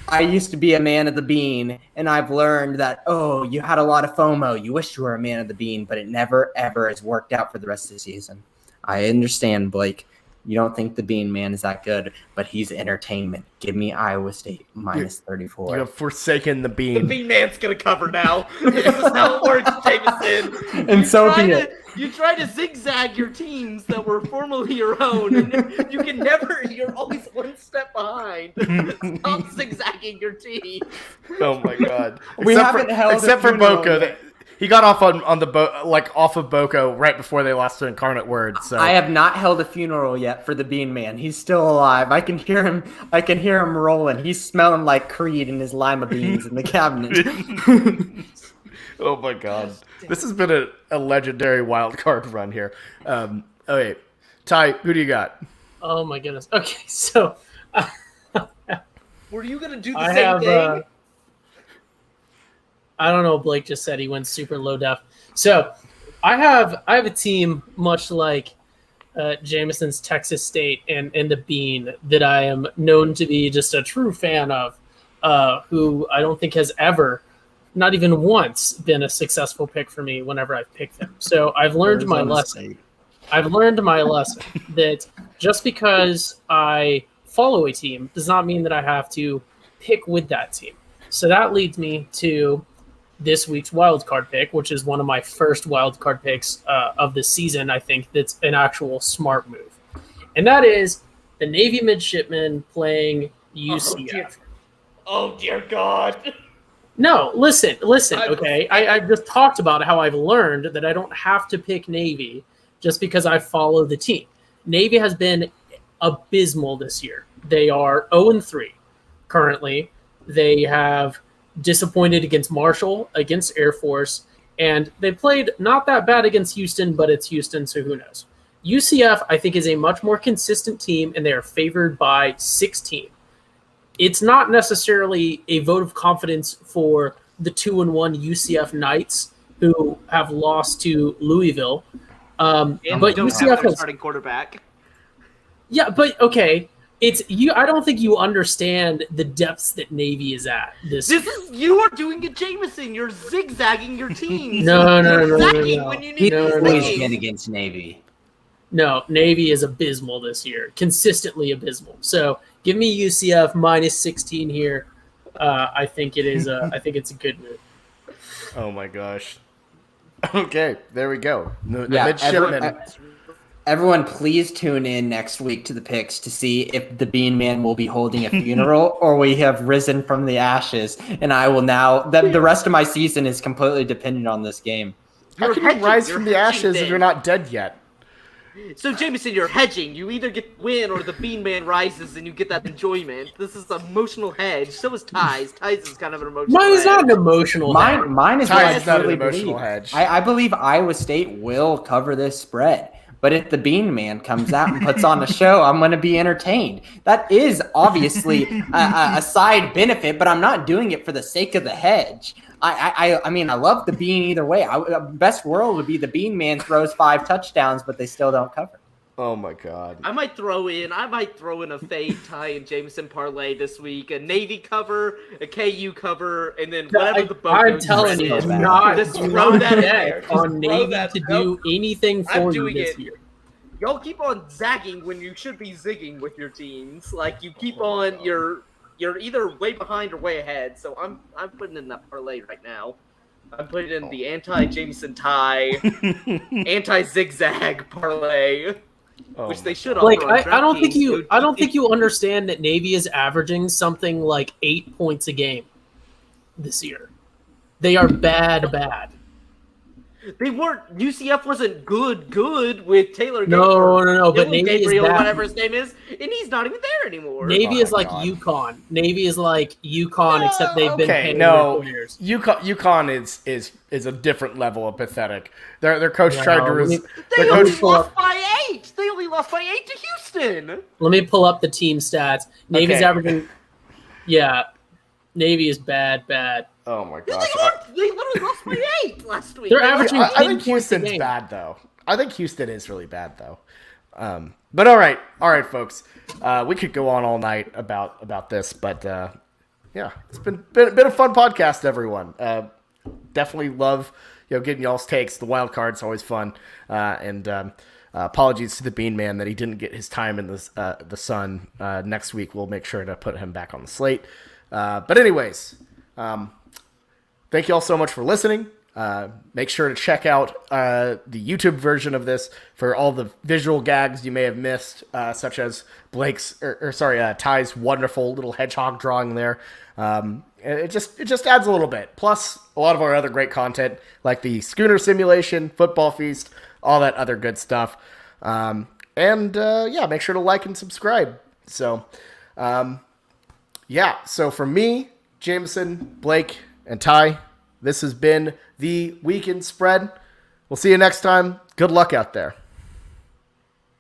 I used to be a man of the bean, and I've learned that, you had a lot of FOMO. You wish you were a man of the bean, but it never, ever has worked out for the rest of the season. I understand, Blake. You don't think the Bean Man is that good, but he's entertainment. Give me Iowa State minus 34. You have forsaken the Bean. The Bean Man's going to cover now. This is how it works, Jameson. And so be it. You try to zigzag your teams that were formerly your own, and you can never, you're always one step behind. Stop zigzagging your team. Oh my God. Except for Boca. He got off on the off of Boca right before they lost to Incarnate Word. So I have not held a funeral yet for the Bean Man. He's still alive. I can hear him rolling. He's smelling like Creed and his lima beans in the cabinet. Oh my God. This has been a legendary wild card run here. Okay. Ty, who do you got? Oh my goodness. Okay, so were you gonna do the same thing? I don't know. Blake just said he went super low def. So I have a team much like Jameson's Texas State and the Bean that I am known to be just a true fan of, who I don't think has ever, not even once, been a successful pick for me whenever I've picked them. So I've learned my lesson. I've learned my lesson that just because I follow a team does not mean that I have to pick with that team. So that leads me to this week's wildcard pick, which is one of my first wildcard picks of the season. I think that's an actual smart move. And that is the Navy midshipmen playing UCF. Oh, dear God. No, listen, okay? I just talked about how I've learned that I don't have to pick Navy just because I follow the team. Navy has been abysmal this year. They are 0-3 currently. They have disappointed against Marshall, against Air Force, and they played not that bad against Houston, but it's Houston, so who knows. UCF, I think, is a much more consistent team, and they are favored by 16. It's not necessarily a vote of confidence for the 2-1 UCF Knights, who have lost to Louisville. But UCF has starting quarterback. Yeah, but okay. It's you. I don't think you understand the depths that Navy is at. You are doing a Jameson. You're zigzagging your teams. No. When you need to win against Navy. No, Navy is abysmal this year, consistently abysmal. So give me UCF minus 16 here. I think it is. I think it's a good move. Oh my gosh. Okay, there we go. Everyone, please tune in next week to the picks to see if the Bean Man will be holding a funeral or we have risen from the ashes. And I will now. The rest of my season is completely dependent on this game. How can you rise from the ashes if you're not dead yet? So, Jameson, you're hedging. You either win or the Bean Man rises and you get that enjoyment. This is an emotional hedge. So is Ty's. Ty's is kind of an emotional Mine is hedge. not an emotional hedge. Mine is Ty's what I not an truly emotional believe. hedge. I believe Iowa State will cover this spread. But if the Bean Man comes out and puts on a show, I'm going to be entertained. That is obviously a side benefit, but I'm not doing it for the sake of the hedge. I mean, I love the Bean either way. Best world would be the Bean Man throws 5 touchdowns, but they still don't cover. Oh my God! I might throw in a fade Ty and Jameson parlay this week. A Navy cover, a KU cover, and then whatever the boat. I'm telling you, just not throw that in there. on Navy to do anything for you this year. y'all keep on zagging when you should be zigging with your teams. Like, you keep on, you're either way behind or way ahead. So I'm putting in that parlay right now. I'm putting in the anti-Jameson tie, anti-zigzag parlay, which they should offer. Like, on I don't think DraftKings. you understand that Navy is averaging something like 8 points a game this year. They are bad. They weren't. UCF wasn't good with Taylor. No. But Dylan Navy Gabriel, is bad. whatever his name is, and he's not even there anymore. Navy is like God. UConn. Navy is like UConn, except they've been paying no. 4 years. UConn is a different level of pathetic. Their coach tried to. They only lost by 8. They only lost by 8 to Houston. Let me pull up the team stats. Navy's Okay. averaging. Yeah, Navy is bad. Oh my gosh. They literally lost by 8 last week. They're averaging. I 10 think points a Houston's game. bad though. I think Houston is really bad though. But all right, folks. We could go on all night about this, but yeah, it's been a fun podcast, everyone. Definitely love getting y'all's takes. The wild card's always fun, and apologies to the Bean Man that he didn't get his time in the sun. Next week we'll make sure to put him back on the slate. But anyways. Thank you all so much for listening. Make sure to check out the YouTube version of this for all the visual gags you may have missed, such as Ty's wonderful little hedgehog drawing there. It just adds a little bit. Plus, a lot of our other great content, like the Schooner Simulation, Football Feast, all that other good stuff. And make sure to like and subscribe. So, so for me, Jameson, Blake, and Ty, this has been the Weekend Spread. We'll see you next time. Good luck out there.